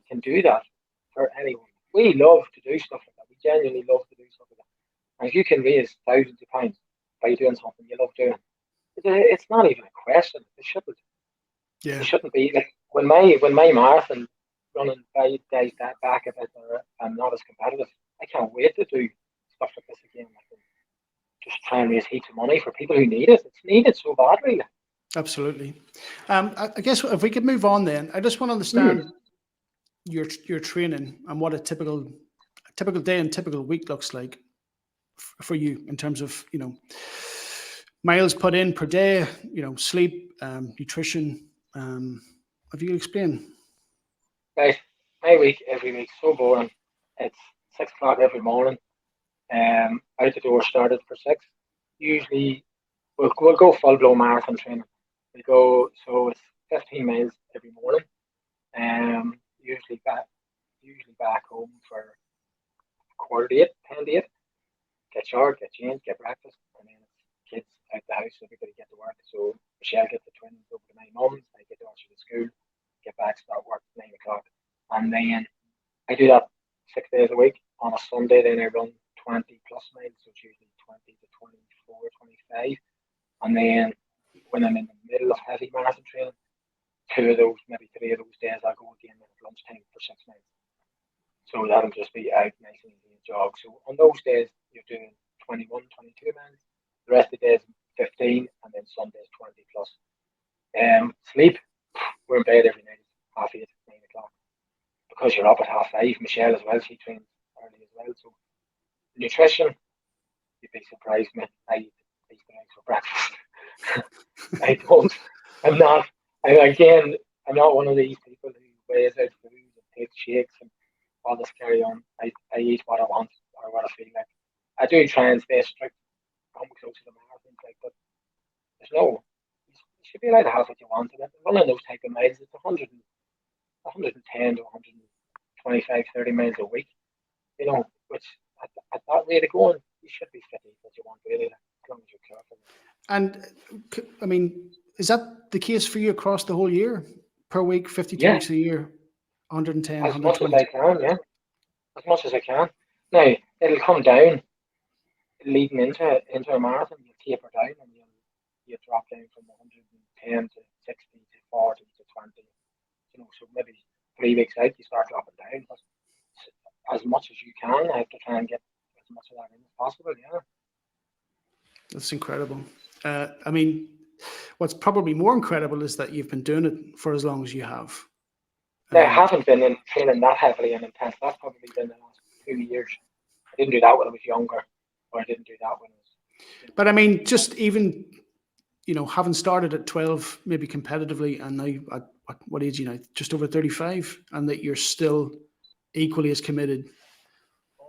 B: can do that for anyone, we love to do stuff like that. We genuinely love to do stuff like that. And if you can raise thousands of pounds by doing something you love doing, it's not even a question. It shouldn't.
A: Yeah.
B: It shouldn't be. Like, when my marathon running days that back a bit, I'm not as competitive. I can't wait to do stuff like this again. Like, just try and raise heaps of money for people who need it. It's needed so badly.
A: Absolutely. I guess if we could move on, then I just want to understand your training and what a typical day and typical week looks like for you in terms of miles put in per day, sleep, nutrition. If you could explain.
B: Right, my week every week so boring. It's 6 o'clock every morning. Out the door started for 6. Usually we'll go full blown marathon training. We go, so it's 15 miles every morning. 8, 10 to 8, get showered, get changed, get breakfast, and then it's kids out the house, everybody get to work. So Michelle gets the twins over to my mum's, I get down to the school, get back, start work at 9 o'clock. And then I do that 6 days a week. On a Sunday, then I run 20 plus miles, so it's usually 20 to 24, 25. And then when I'm in the middle of heavy marathon training, 2 of those, maybe 3 of those days, I'll go again at lunchtime for 6 miles. So that'll just be out nice and easy and jog. So on those days, you're doing 21, 22 miles. The rest of the days, 15, and then Sundays, 20 plus. Sleep, we're in bed every night, 8:30, 9 o'clock. Because you're up at 5:30. Michelle as well, she trains early as well. So nutrition, you'd be surprised, man. I eat these things for breakfast. I don't. I'm not. I'm not one of these people who weighs out food and takes shakes and all this carry on. I eat what I want or what I feel like. I do try and stay strict, come close to the marathon, but there's no. You should be allowed to have what you want. And running those type of miles, it's 110 to 125, 30 miles a week. Which at that rate of going, you should be fit what you want, really, as long as you're careful.
A: And I mean, is that the case for you across the whole year? Per week, 52 weeks a year, 110,
B: as
A: 120?
B: Much as I can, yeah. As much as I can. Now, it'll come down leading into a marathon. You taper down and you drop down from 110 to 60 to 40 to 20. So maybe 3 weeks out, you start dropping down. But as much as you can, I have to try and get as much of that in as possible, yeah.
A: That's incredible. I mean, what's probably more incredible is that you've been doing it for as long as you have.
B: I haven't been in training that heavily and intense. That's probably been the last 2 years. I didn't do that when I was younger, or I didn't do that when I was.
A: But I mean, just even, having started at 12, maybe competitively, and now at what age are you now? Just over 35, and that you're still equally as committed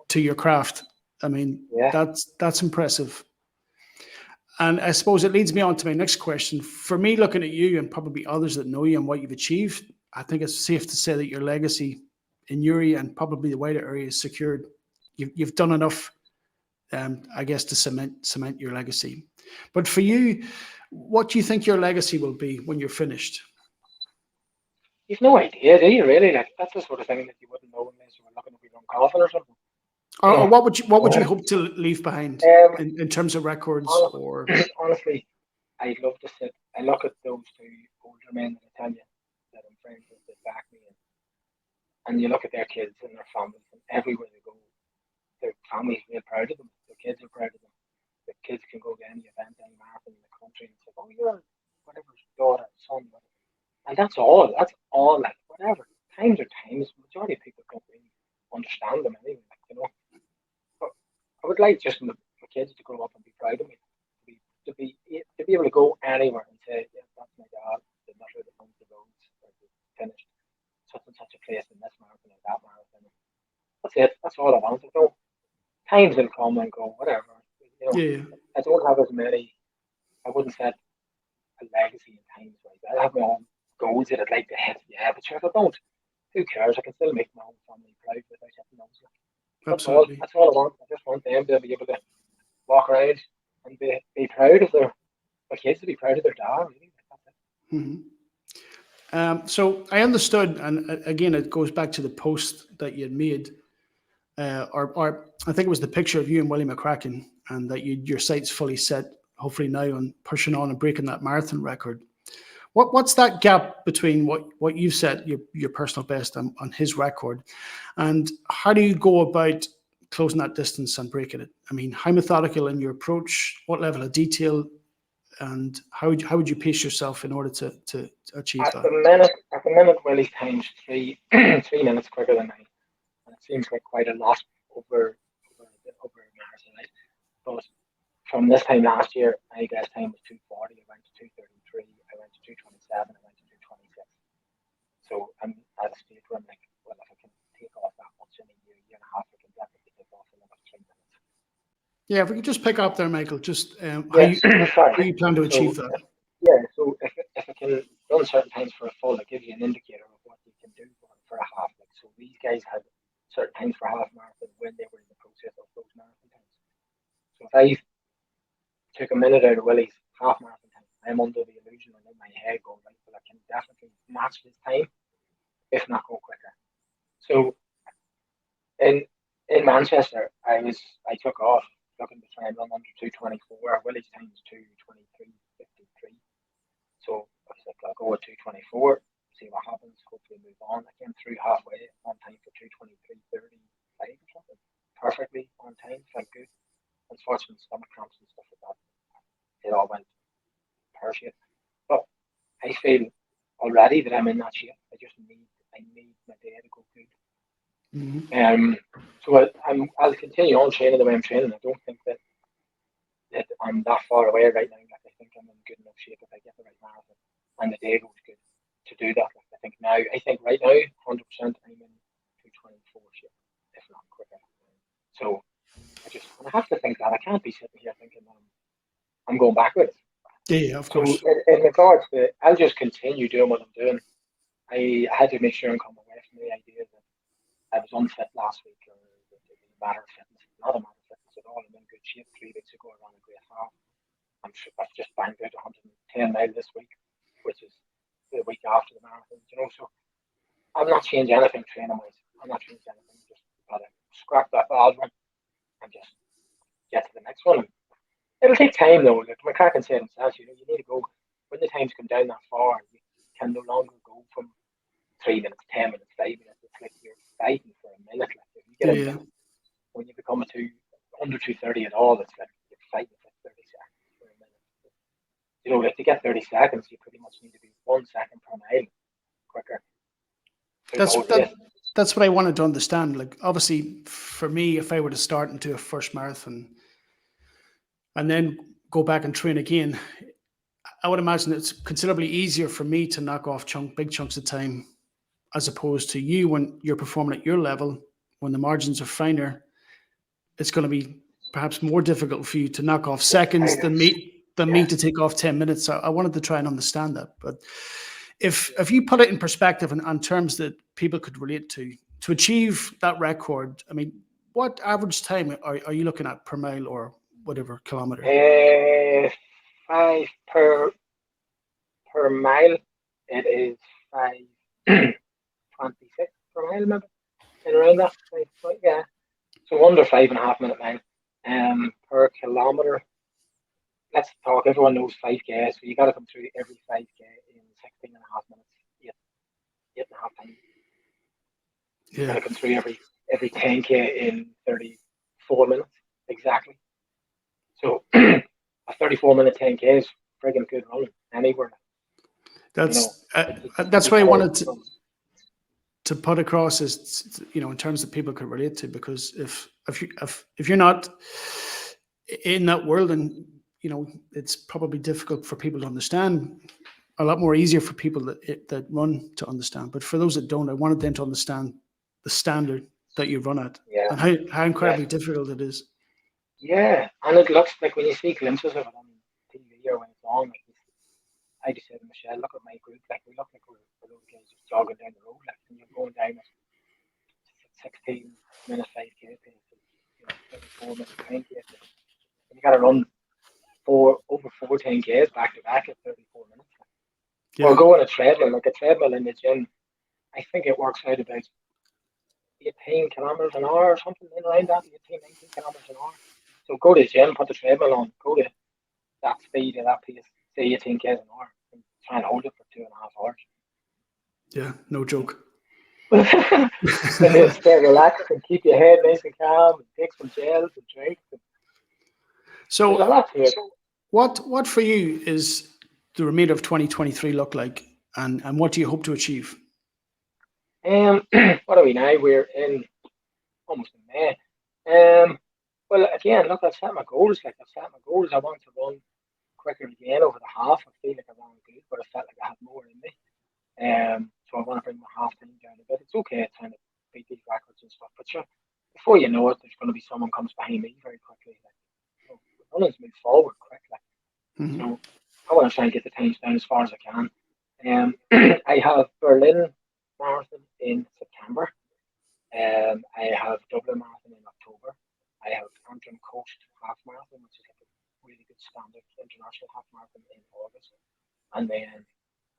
A: to your craft. I mean, that's impressive. And I suppose it leads me on to my next question. For me, looking at you and probably others that know you and what you've achieved, I think it's safe to say that your legacy in Newry and probably the wider area is secured. You've done enough, I guess, to cement your legacy. But for you, what do you think your legacy will be when you're finished?
B: You've no idea, do you? Really, that's the sort of thing that you wouldn't know unless you were looking to be on coffin or something.
A: Or what would you hope to leave behind in terms of records?
B: Honestly, I'd love to sit. I look at those 2 older men that I tell you that I'm friends with that back me, and you look at their kids and their families, and everywhere they go, their families are real proud of them. Their kids are proud of them. The kids can go to any event, any marathon in the country, and say, "Oh, you're whatever's daughter, son," and that's all. That's all. Like whatever. Times are times. The majority of people don't really understand them anyway. But I would like just my kids to grow up and be proud of me, to be able to go anywhere and say, "Yeah, that's my dad. They measured the roads, they finished such and such a place in this marathon or that marathon." That's it. That's all I want. Times will come and go, whatever. I don't have as many. I wouldn't set a legacy in times like that. I have my own goals that I'd like to hit. Yeah, but sure, if I don't, who cares? I can still make my own family proud without hitting those.
A: Absolutely.
B: That's all I want. I just want them to be able to walk around and be proud of their kids, to be proud of their dad. Really.
A: Mm-hmm. So I understood, and again, it goes back to the post that you had made, or I think it was the picture of you and Willie McCracken, and that your sights fully set, hopefully now, on pushing on and breaking that marathon record. What's that gap between what you've set, your personal best, on his record, and how do you go about closing that distance and breaking it? I mean, how methodical in your approach? What level of detail? And how would you pace yourself in order to achieve that?
B: At the minute, Willie's time's 3 minutes quicker than mine, and it seems like quite a lot over a marathon, right? But from this time last year, my best time was 2:40. I went to 2:33. I went to 2:27. I went to 2:26. So I'm at a stage where I'm like, well, if I can take off that much in a year and a half, I can definitely take off another 3 minutes.
A: Yeah, if we could just pick up there, Michael, just how you plan to achieve that.
B: Yeah, so if I can run certain times for a full, it gives you an indicator of what you can do for a half. Like, so these guys had certain times for half marathon when they were in the process of those marathon times. So if I took a minute out of Willie's half marathon time, I'm under the illusion and in my head going, right, well, I can definitely match this time, if not go quicker. So in Manchester, I took off looking to try and run under 2:24. Willie's time is 2:23:53. So I was like, I'll go with 2:24, see what happens, hopefully move on. I came through halfway on time for 2:23:35 or something. Perfectly on time, felt good. Unfortunately, stomach cramps and stuff like that. It all went pear-shaped. But I feel already that I'm in that shape. I need my day to go good. So I'll continue on training the way I'm training. I don't think that I'm that far away right now. Like, I think I'm in good enough shape if I get the right marathon and the day goes good to do that. Like, I think right now, 100% I'm in 2:24 shape, if not quicker. So I have to think that I can't be sitting here thinking I'm going backwards.
A: Yeah, of course.
B: So in regards to, I'll just continue doing what I'm doing. I had to make sure and come away from the idea that I was unfit last week, or it was a matter of fitness. It's not a matter of fitness at all. I'm in good shape. 3 weeks ago, I ran a great half. I've just banged out 110 miles this week, which is the week after the marathon. So I'm not changing anything training wise. I'm not changing anything. Just gotta scrap that bad one and just get to the next one. It'll take time though. Like McCracken said himself, you need to go when the times come down that far. You can no longer go from 3 minutes, 10 minutes, 5 minutes. It's like you're fighting for a minute. Like if you get when you become under 2:30 at all, it's like you're fighting for 30 seconds for a minute. Like to get 30 seconds, you pretty much need to be 1 second per mile quicker.
A: That's what I wanted to understand. Like, obviously, for me, if I were to start into a first marathon and then go back and train again, I would imagine it's considerably easier for me to knock off big chunks of time, as opposed to you when you're performing at your level, when the margins are finer. It's going to be perhaps more difficult for you to knock off seconds than me to take off 10 minutes. So I wanted to try and understand that. But if you put it in perspective and on terms that people could relate to achieve that record, I mean, what average time are you looking at per mile or whatever kilometer?
B: 5 per mile. It is 5:26 per mile, maybe, and around that. Yeah. So under 5.5 minute mile. Per kilometer. Let's talk. Everyone knows 5K, so you got to come through every 5K in 16.5 minutes, 8.5 times. You got to come through every 10K in 34 minutes exactly. So a 34-minute 10K is friggin' good running anywhere.
A: That's what I wanted to put across is, in terms that people could relate to, because if you're not in that world, and it's probably difficult for people to understand. A lot more easier for people that run to understand, but for those that don't, I wanted them to understand the standard that you run at, and how incredibly difficult it is.
B: Yeah, and it looks like when you see glimpses of it on TV or when it's on, like I just said to Michelle, look at my group, like we look like we're those guys just jogging down the road, like when you're going down at 16-minute 5K pace, 34-minute 10K pace, and you got to run over 4 10Ks back to back at 34 minutes. Or go on a treadmill, like a treadmill in the gym. I think it works out about 18 kilometers an hour or something around that, 18, 19 kilometers an hour. So go to the gym, put the treadmill on, go to that speed at that pace, say 18 k's an hour, and try and hold it for 2.5 hours.
A: Yeah, no joke.
B: And then stay relaxed and keep your head nice and calm, and take some gels and drink.
A: So, what for you is the remainder of 2023 look like, and what do you hope to achieve?
B: What are we now? We're in almost in May. Well, again, look, I've set my goals. I want to run quicker again over the half. I feel like I ran good, but I felt like I had more in me. So I want to bring my half time down a bit. It's okay at trying to beat these records and stuff, but sure, before you know it, there's going to be someone comes behind me very quickly. Running's move forward quickly. So I want to try and get the times down as far as I can. I have Berlin Marathon in September. I have Dublin Marathon in October. I have Antrim Coast Half Marathon, which is like a really good standard international half marathon in August. And then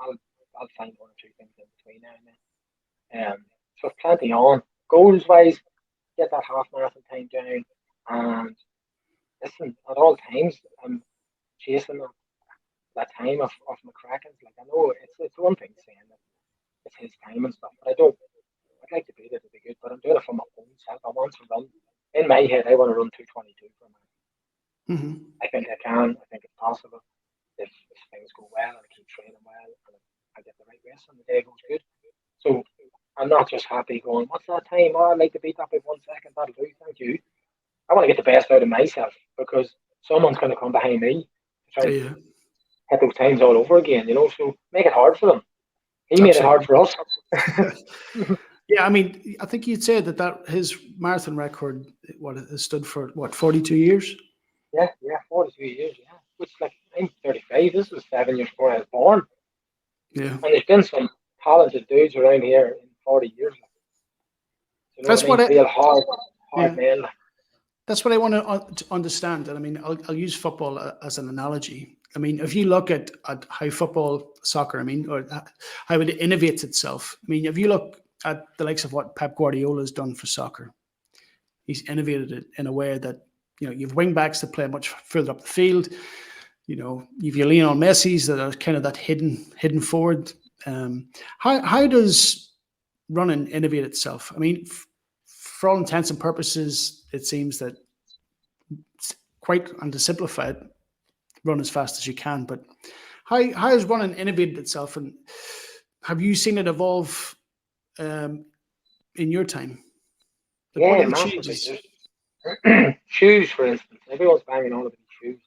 B: I'll find one or two things in between now and then. So plenty on. Goals wise, get that half marathon time down. And listen, at all times, I'm chasing that time of McCracken's. Like, I know it's one thing saying that it's his time and stuff, but I'd like to beat it to be good, but I'm doing it for my own self. I want to run. In my head, I want to run 2:22 for a man. I think I can. I think it's possible if things go well and I keep training well and I get the right race and the day goes good. So I'm not just happy going, what's that time? Oh, I'd like to beat that by 1 second. That'll do. Thank you. I want to get the best out of myself because someone's going to come behind me to try and hit those times all over again, so make it hard for them. He made it hard for us.
A: Yeah, I mean, I think you'd say that his marathon record, what it has stood for, 42 years?
B: Yeah, 42 years, yeah. Which, like, I'm 35. This was 7 years before I was born.
A: Yeah.
B: And there's been some talented dudes around here in 40 years.
A: That's what
B: real hard men.
A: That's what I want to understand. And I mean, I'll use football as an analogy. I mean, if you look at how soccer, or how it innovates itself. I mean, if you look at the likes of what Pep Guardiola has done for soccer, he's innovated it in a way that, you've wing backs that play much further up the field. You've your Lionel Messi's that are kind of that hidden forward. How does running innovate itself? I mean, for all intents and purposes, it seems that it's quite, and to simplify it, run as fast as you can. But how has running innovated itself, and have you seen it evolve in your time?
B: Like, yeah, massively. Shoes, for instance. Everyone's banging on about shoes.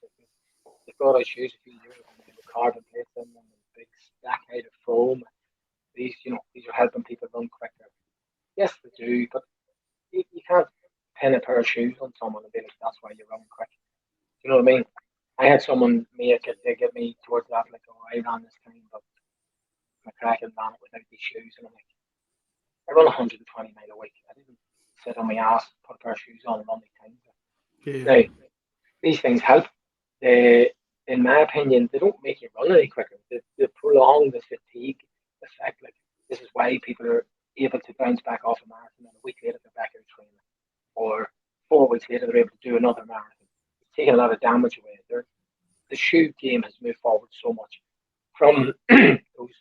B: They thought I shoes a few years ago with carbon plates in them and big stack out of foam. These are helping people run quicker. Yes, they do, but you can't pin a pair of shoes on someone and be like, that's why you're running quick. You know what I mean? I had someone get me towards that, like, oh, I ran this time, but McCracken ran it without these shoes. And I'm like, I run 120 miles a week. I didn't sit on my ass, put a pair of shoes on and run these times.
A: Yeah.
B: Now, these things help. In my opinion, they don't make you run any quicker. They prolong the fatigue effect. Like, this is why people are able to bounce back off a marathon and a week later they're back out training. Or 4 weeks later they're able to do another marathon. It's taking a lot of damage away. The shoe game has moved forward so much. From those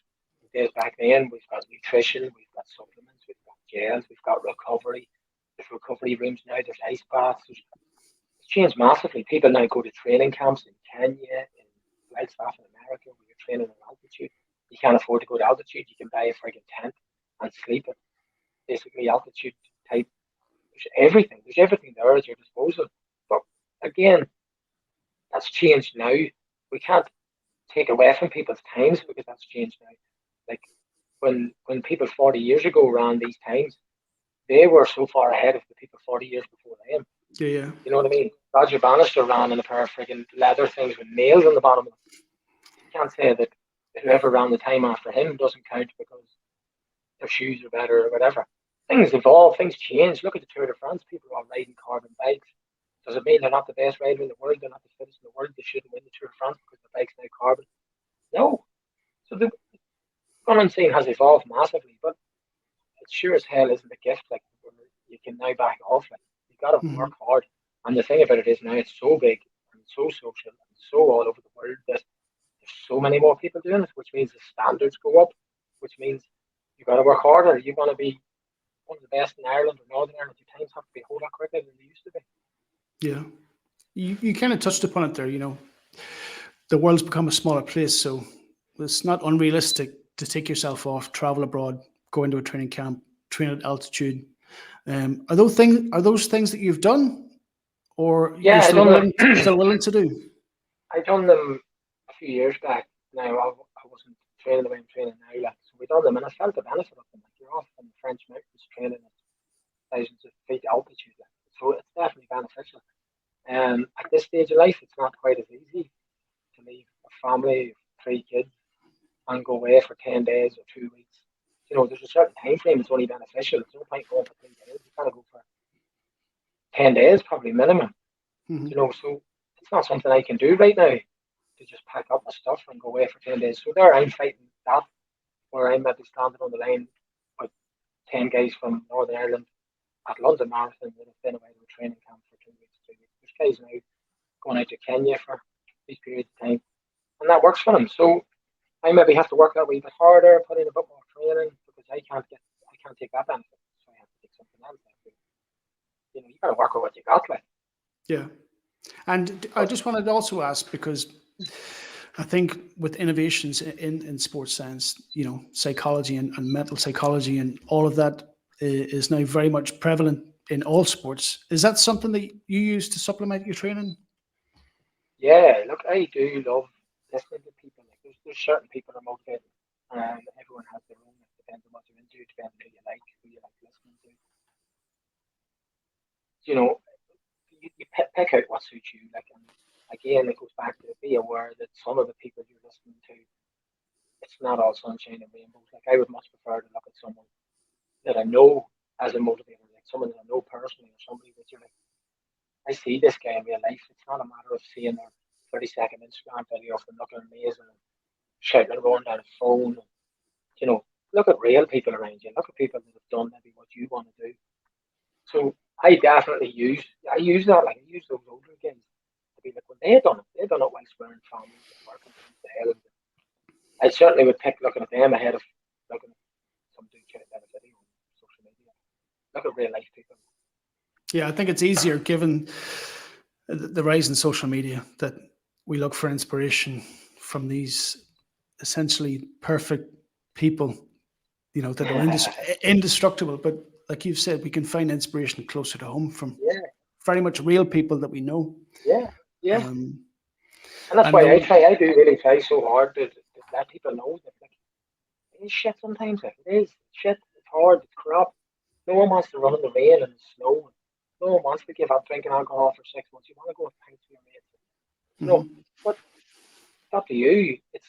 B: days back then, we've got nutrition, we've got supplements, we've got gels, we've got recovery. There's recovery rooms now, there's ice baths. It's changed massively. People now go to training camps in Kenya, in Flagstaff in America, where you're training at altitude. You can't afford to go to altitude, you can buy a frigging tent and sleep at basically altitude type. There's everything there at your disposal. But again, that's changed now. We can't take away from people's times because that's changed now. Like, when people 40 years ago ran these times, they were so far ahead of the people 40 years before them.
A: Yeah.
B: You know what I mean? Roger Bannister ran in a pair of friggin' leather things with nails on the bottom of them. You can't say that whoever ran the time after him doesn't count because their shoes are better or whatever. Things evolve, things change. Look at the Tour de France. People are riding carbon bikes. Does it mean they're not the best rider in the world? They're not the fittest in the world. They shouldn't win the Tour de France because the bike's now carbon. No. So the running scene has evolved massively, but it sure as hell isn't a gift. Like, you can now back off. Like, you've got to work hard. And the thing about it is now it's so big and so social and so all over the world that there's so many more people doing it, which means the standards go up, which means you've got to work harder. You're going to be one of the best in Ireland or Northern Ireland. Your times have to be a whole lot quicker than they used to be.
A: Yeah. You kind of touched upon it there, the world's become a smaller place, so it's not unrealistic to take yourself off, travel abroad, go into a training camp, train at altitude. Are those things that you've done, or you're still willing to do?
B: I done them a few years back. Now I wasn't training the way I'm training now, so we done them, and I felt the benefit of them. Like, you're off in the French mountains training at thousands of feet altitude, so it's definitely beneficial. At this stage of life, it's not quite as easy to leave a family of 3 kids and go away for 10 days or 2 weeks. there's a certain time frame that's only beneficial. There's no point going for 3 days. You gotta go for 10 days, probably minimum. So it's not something I can do right now to just pack up my stuff and go away for 10 days. So there I'm fighting that, where I'm maybe standing on the line with 10 guys from Northern Ireland at London Marathon that have been away to a training camp for 2 weeks, 3 weeks. There's guys now going out to Kenya for these periods of time, and that works for them. So I maybe have to work that wee bit harder, put in a bit more training, because I can't take that benefit, so I have to take something else. You got to work with what you got, like.
A: Yeah. And I just wanted to also ask, because I think with innovations in sports science, psychology and mental psychology and all of that is now very much prevalent in all sports. Is that something that you use to supplement your training?
B: Yeah, look, I do love listening to people. Like, there's certain people that are motivated, and everyone has their own. It depends on what you're into, depends on who you like listening to. You pick out what suits you. Like, and again, it goes back to be aware that some of the people you're listening to, it's not all sunshine and rainbows. Like, I would much prefer to look at someone that I know as a motivator, like someone that I know personally, or somebody that you're like, I see this guy in real life. It's not a matter of seeing their 30-second Instagram video of them looking amazing and shouting and rolling down a phone. Look at real people around you. Look at people that have done maybe what you want to do. So I definitely use that. Like, I use those older guys to be like, when they done it whilst we're in families and working together. I certainly would pick looking at them ahead of looking at some dude shouting down a video on social media. Look at real life people.
A: Yeah, I think it's easier, given the rise in social media, that we look for inspiration from these essentially perfect people, that are indestructible. But like you've said, we can find inspiration closer to home from very much real people that we know.
B: Yeah. And that's why I do really try so hard to let people know that, like, it is shit sometimes. Like, it is shit. It's hard. It's crap. No one wants to run in the rain and the snow. No one wants to give up drinking alcohol for 6 months. You want to go and pints with your mates. But it's up to you. It's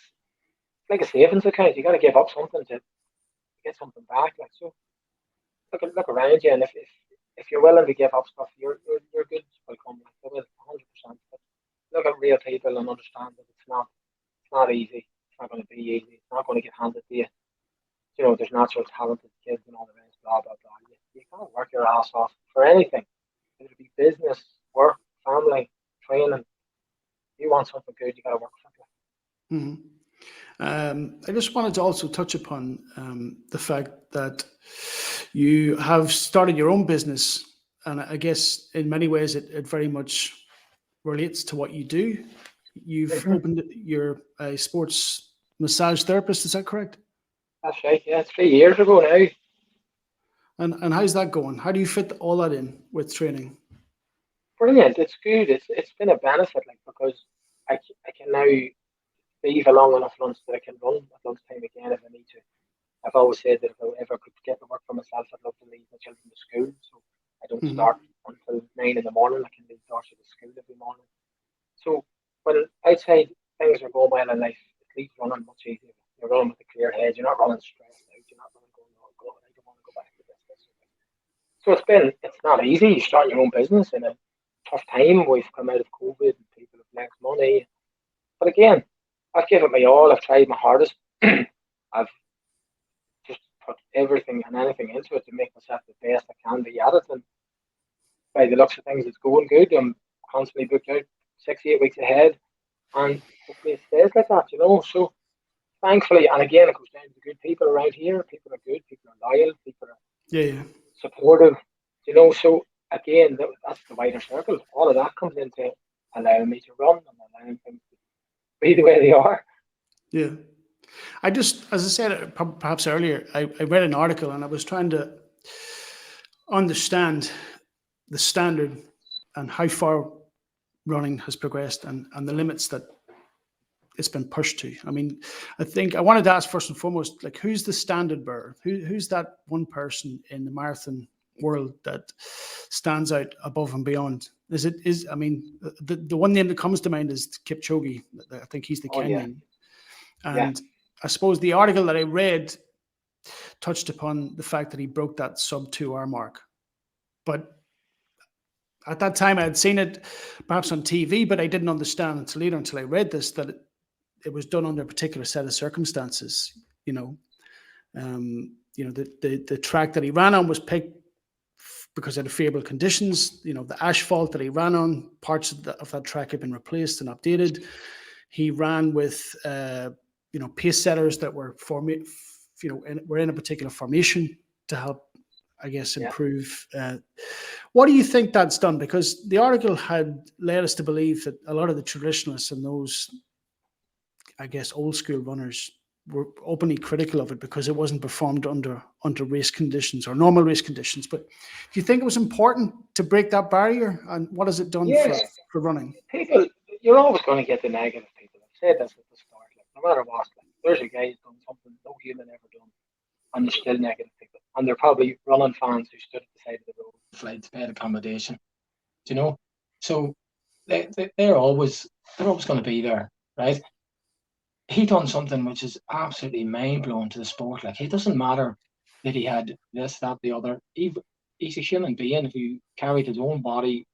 B: like a savings account. You got to give up something to get something back. Like, so, look around you, and if you're willing to give up stuff, you're good will come. Like, they will 100%. But look at real people and understand that it's not easy. It's not going to be easy. It's not going to get handed to you. There's natural talented kids and all the rest. Blah blah blah. You can't work your ass off for anything. It'll be business, work, family, training. If you want something good, you got to work for it.
A: I just wanted to also touch upon the fact that you have started your own business, and I guess in many ways it very much relates to what you do. You've opened your sports massage therapist. Is that correct?
B: That's right. Yeah, 3 years ago now.
A: And how's that going? How do you fit all that in with training?
B: Brilliant. It's good. It's been a benefit, like, because I can now leave a long enough lunch that I can run at lunchtime again if I need to. I've always said that if I ever could get to work for myself, I'd love to leave my children to school, so I don't start until 9 in the morning. I can leave Darcy to school every morning. So when outside things are going well in life, it leaves running much easier. You're running with a clear head. You're not running stressed out. You're not running going, oh God, I don't want to go back to this. So it's not easy. You start your own business in a tough time. We've come out of COVID and people have less money. But again, I've given it my all. I've tried my hardest. I've just put everything and anything into it to make myself the best I can be at it. And by the looks of things, it's going good. I'm constantly booked out 6-8 weeks ahead. And hopefully it stays like that, So thankfully, and again, it goes down to the good people around here. People are good. People are loyal. People are supportive. So again, that's the wider circle. All of that comes into allowing me to run and allowing things to be the way they are.
A: Yeah. As I said, perhaps earlier, I read an article and I was trying to understand the standard and how far running has progressed and the limits that it's been pushed to. I mean, I think I wanted to ask first and foremost, like, who's the standard bearer? Who's that one person in the marathon world that stands out above and beyond? The one name that comes to mind is Kipchoge. I think he's the Kenyan. And I suppose the article that I read touched upon the fact that he broke that sub 2 hour mark. But at that time, I had seen it perhaps on TV, but I didn't understand until I read this that it was done under a particular set of circumstances. The track that he ran on was picked because of the favorable conditions. The asphalt that he ran on, parts of that track had been replaced and updated. He ran with pace setters that were were in a particular formation to help, I guess, improve. What do you think that's done? Because the article had led us to believe that a lot of the traditionalists and those, I guess, old school runners were openly critical of it because it wasn't performed under race conditions or normal race conditions. But do you think it was important to break that barrier? And what has it done for running?
B: People, you're always going to get the negative people. I've said this at the start. No matter what, there's a guy who's done something no human ever done, and there's still negative people. And they're probably running fans who stood at the side of the road, flights, paid accommodation. Do you know? So they're always going to be there, right? He done something which is absolutely mind-blowing to the sport. Like, it doesn't matter that he had this, that, the other. He's a human being who carried his own body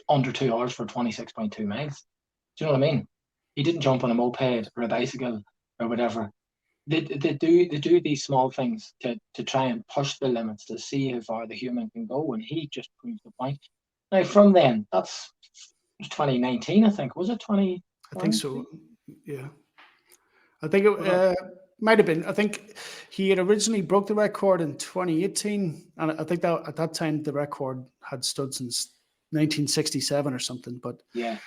B: under 2 hours for 26.2 miles. Do you know what I mean? He didn't jump on a moped or a bicycle or whatever. They do these small things to try and push the limits to see how far the human can go, and he just proves the point. Now, from then, that's 2019, I think. Was it 20?
A: I think so. Yeah, I think it might have been. I think he had originally broke the record in 2018, and I think that at that time the record had stood since 1967 or something. But
B: yeah,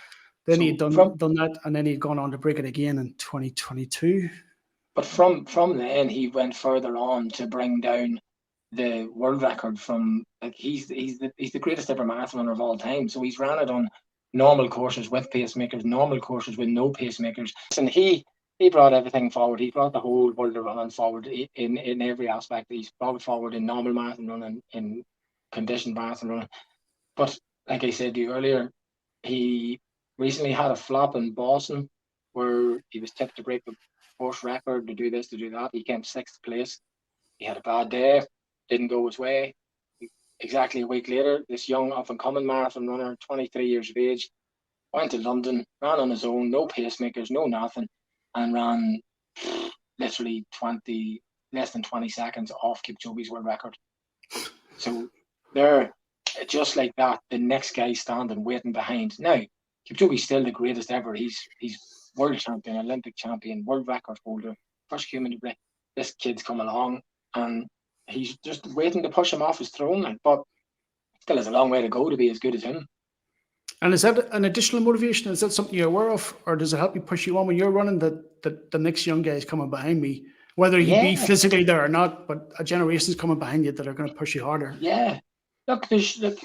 A: then he'd done that, and then he'd gone on to break it again in 2022.
B: But from then he went further on to bring down the world record from, like, he's the greatest ever marathon runner of all time. So he's ran it on normal courses with pacemakers, normal courses with no pacemakers, and he brought everything forward. He brought the whole world of running forward in every aspect. He's brought it forward in normal marathon running, in conditioned marathon running. But like I said to you earlier, he recently had a flop in Boston where he was tipped to break the course record, to do this, to do that. He came 6th place. He had a bad day, didn't go his way. Exactly a week later, this young up-and-coming marathon runner, 23 years of age, went to London, ran on his own, no pacemakers, no nothing, and ran literally less than 20 seconds off Kipchoge's world record. So they're just like that. The next guy standing, waiting behind. Now, Kipchoge's still the greatest ever. He's world champion, Olympic champion, world record holder, first human to break. This kid's come along, and he's just waiting to push him off his throne. But still has a long way to go to be as good as him.
A: And is that an additional motivation? Is that something you're aware of, or does it help you push you on when you're running? That the next young guy is coming behind me, whether he be physically there or not, but a generation's coming behind you that are going to push you harder.
B: Yeah. Look,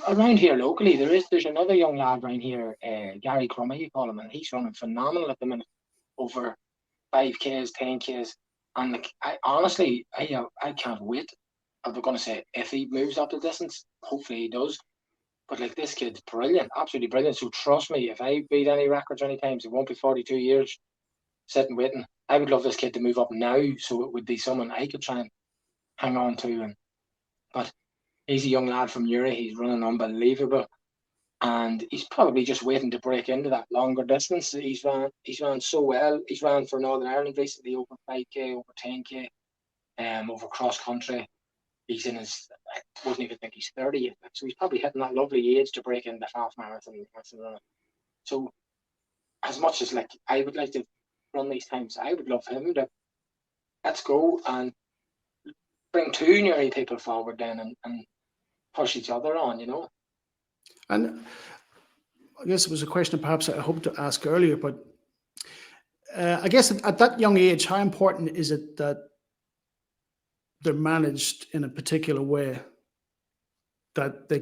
B: around here locally, there's another young lad around here, Gary Crummy, you call him, and he's running phenomenal at the minute, over 5Ks, 10Ks, and I can't wait. I'm going to say, if he moves up the distance, hopefully he does. But like, this kid's brilliant, absolutely brilliant. So trust me, if I beat any records any times, it won't be 42 years sitting waiting. I would love this kid to move up now, so it would be someone I could try and hang on to. But he's a young lad from Newry. He's running unbelievable, and he's probably just waiting to break into that longer distance. He's ran so well. He's ran for Northern Ireland recently, over 5K, over 10K, over cross country. He's in his, I wouldn't even think he's 30 yet, so he's probably hitting that lovely age to break into half marathon. So as much as like I would like to run these times, I would love him to let's go and bring 2 Newry people forward then and push each other on, you know.
A: And I guess it was a question perhaps I hoped to ask earlier, but I guess at that young age, how important is it that they're managed in a particular way, that they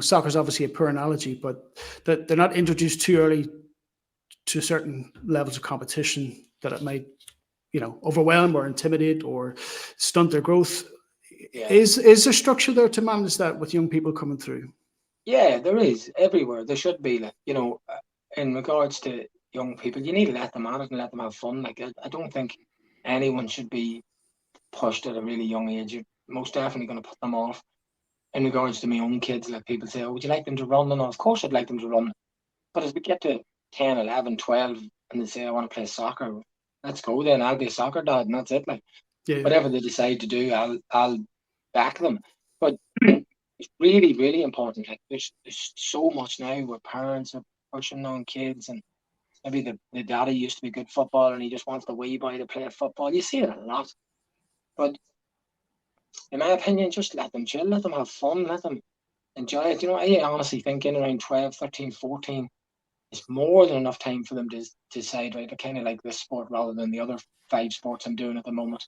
A: soccer's obviously a poor analogy, but that they're not introduced too early to certain levels of competition that it might, overwhelm or intimidate or stunt their growth. Yeah. Is there structure there to manage that with young people coming through?
B: Yeah, there is everywhere. There should be, in regards to young people, you need to let them at it and let them have fun. Like, I don't think
C: anyone should be pushed at a really young age. You're most definitely going to put them off. In regards to my own kids, like people say, oh, would you like them to run? And of course I'd like them to run. But as we get to 10, 11, 12, and they say, I want to play soccer, let's go then. I'll be a soccer dad, and that's it. Like,
A: Yeah.
C: whatever they decide to do, I'll back them. But it's really, really important. Like, there's so much now where parents are pushing on kids, and maybe the daddy used to be a good footballer and he just wants the wee boy to play football. You see it a lot. But in my opinion, just let them chill, let them have fun, let them enjoy it. You know, I honestly think in around 12, 13, 14, it's more than enough time for them to decide, right, I kind of like this sport rather than the other 5 sports I'm doing at the moment.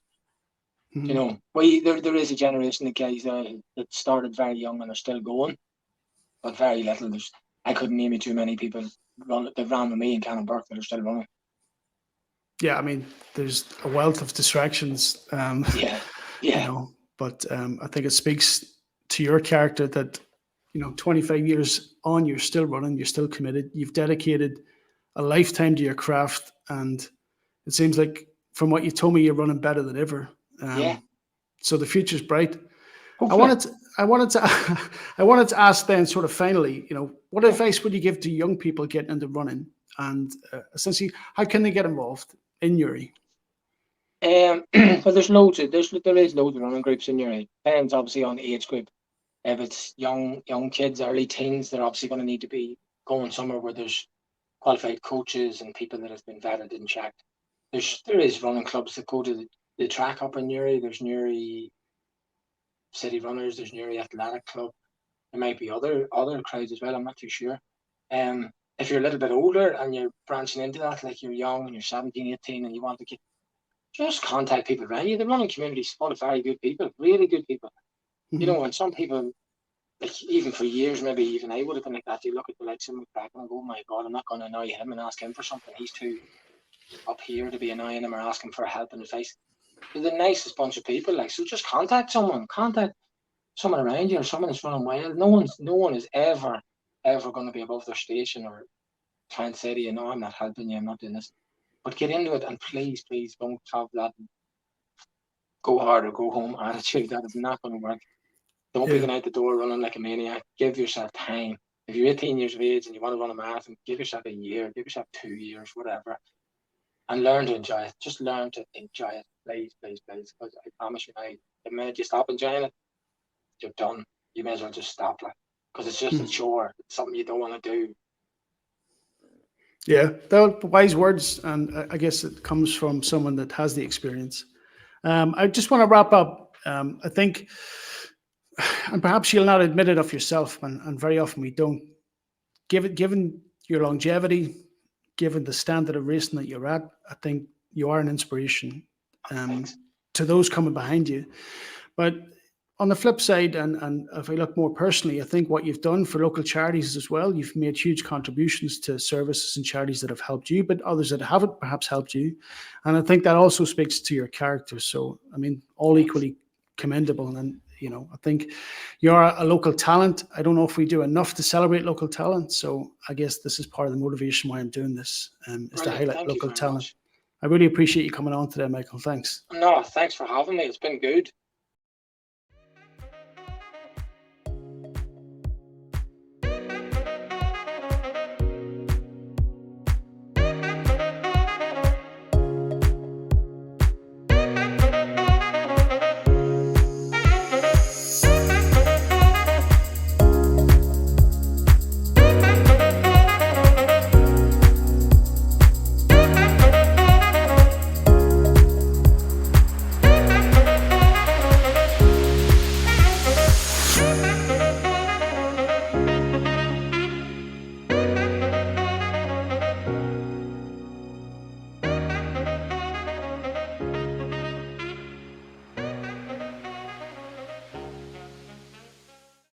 A: Mhm.
C: You know, there is a generation of guys that started very young and are still going, but very little. I couldn't name you too many people that ran with me in Cannon-Burke that are still running.
A: Yeah, I mean, there's a wealth of distractions.
C: Yeah.
A: You know, but I think it speaks to your character that, 25 years on, you're still running, you're still committed, you've dedicated a lifetime to your craft, and it seems like from what you told me, you're running better than ever.
C: Yeah.
A: So the future's bright.
C: Hopefully.
A: I wanted to ask then, sort of finally, what advice would you give to young people getting into running, and essentially, how can they get involved in Newry?
C: Well, there is loads of running groups in Newry. Depends obviously on the age group. If it's young kids, early teens, they're obviously going to need to be going somewhere where there's qualified coaches and people that have been vetted and checked. There is running clubs that go to the track up in Newry. There's Newry City Runners. There's Newry Athletic Club. There might be other crowds as well. I'm not too sure. If you're a little bit older and you're branching into that, like you're young and you're 17, 18, and you want to just contact people around you. The running community is full of very good people, really good people.
A: Mm-hmm.
C: You know, and some people, like even for years, maybe even I would have been like that. You look at the likes of McCracken and go, oh my God, I'm not going to annoy him and ask him for something. He's too up here to be annoying him or asking for help and advice. They're the nicest bunch of people. Like, so just contact someone around you or someone that's running wild. No one is ever going to be above their station or trying to say to you, no, I'm not helping you, I'm not doing this. But get into it, and please don't have that go hard or go home attitude. That is not going to work. Don't be going out the door running like a maniac. Give yourself time. If you're 18 years of age and you want to run a marathon, give yourself a year, give yourself 2 years, whatever, and learn to enjoy it. Just learn to enjoy it, please. Because I promise you now, the minute you stop enjoying it, you're done. You may as well just stop, like, because it's just a chore. It's something you don't want to do.
A: Yeah, they're wise words, and I guess it comes from someone that has the experience. I just want to wrap up. I think, and perhaps you'll not admit it of yourself, and very often we don't. Given your longevity, given the standard of racing that you're at, I think you are an inspiration to those coming behind you. But on the flip side, and if I look more personally, I think what you've done for local charities as well, you've made huge contributions to services and charities that have helped you, but others that haven't perhaps helped you. And I think that also speaks to your character. So, I mean, all equally commendable. And, I think you're a local talent. I don't know if we do enough to celebrate local talent. So I guess this is part of the motivation why I'm doing this, is to highlight local talent. I really appreciate you coming on today, Michael. Thanks.
C: No, thanks for having me. It's been good.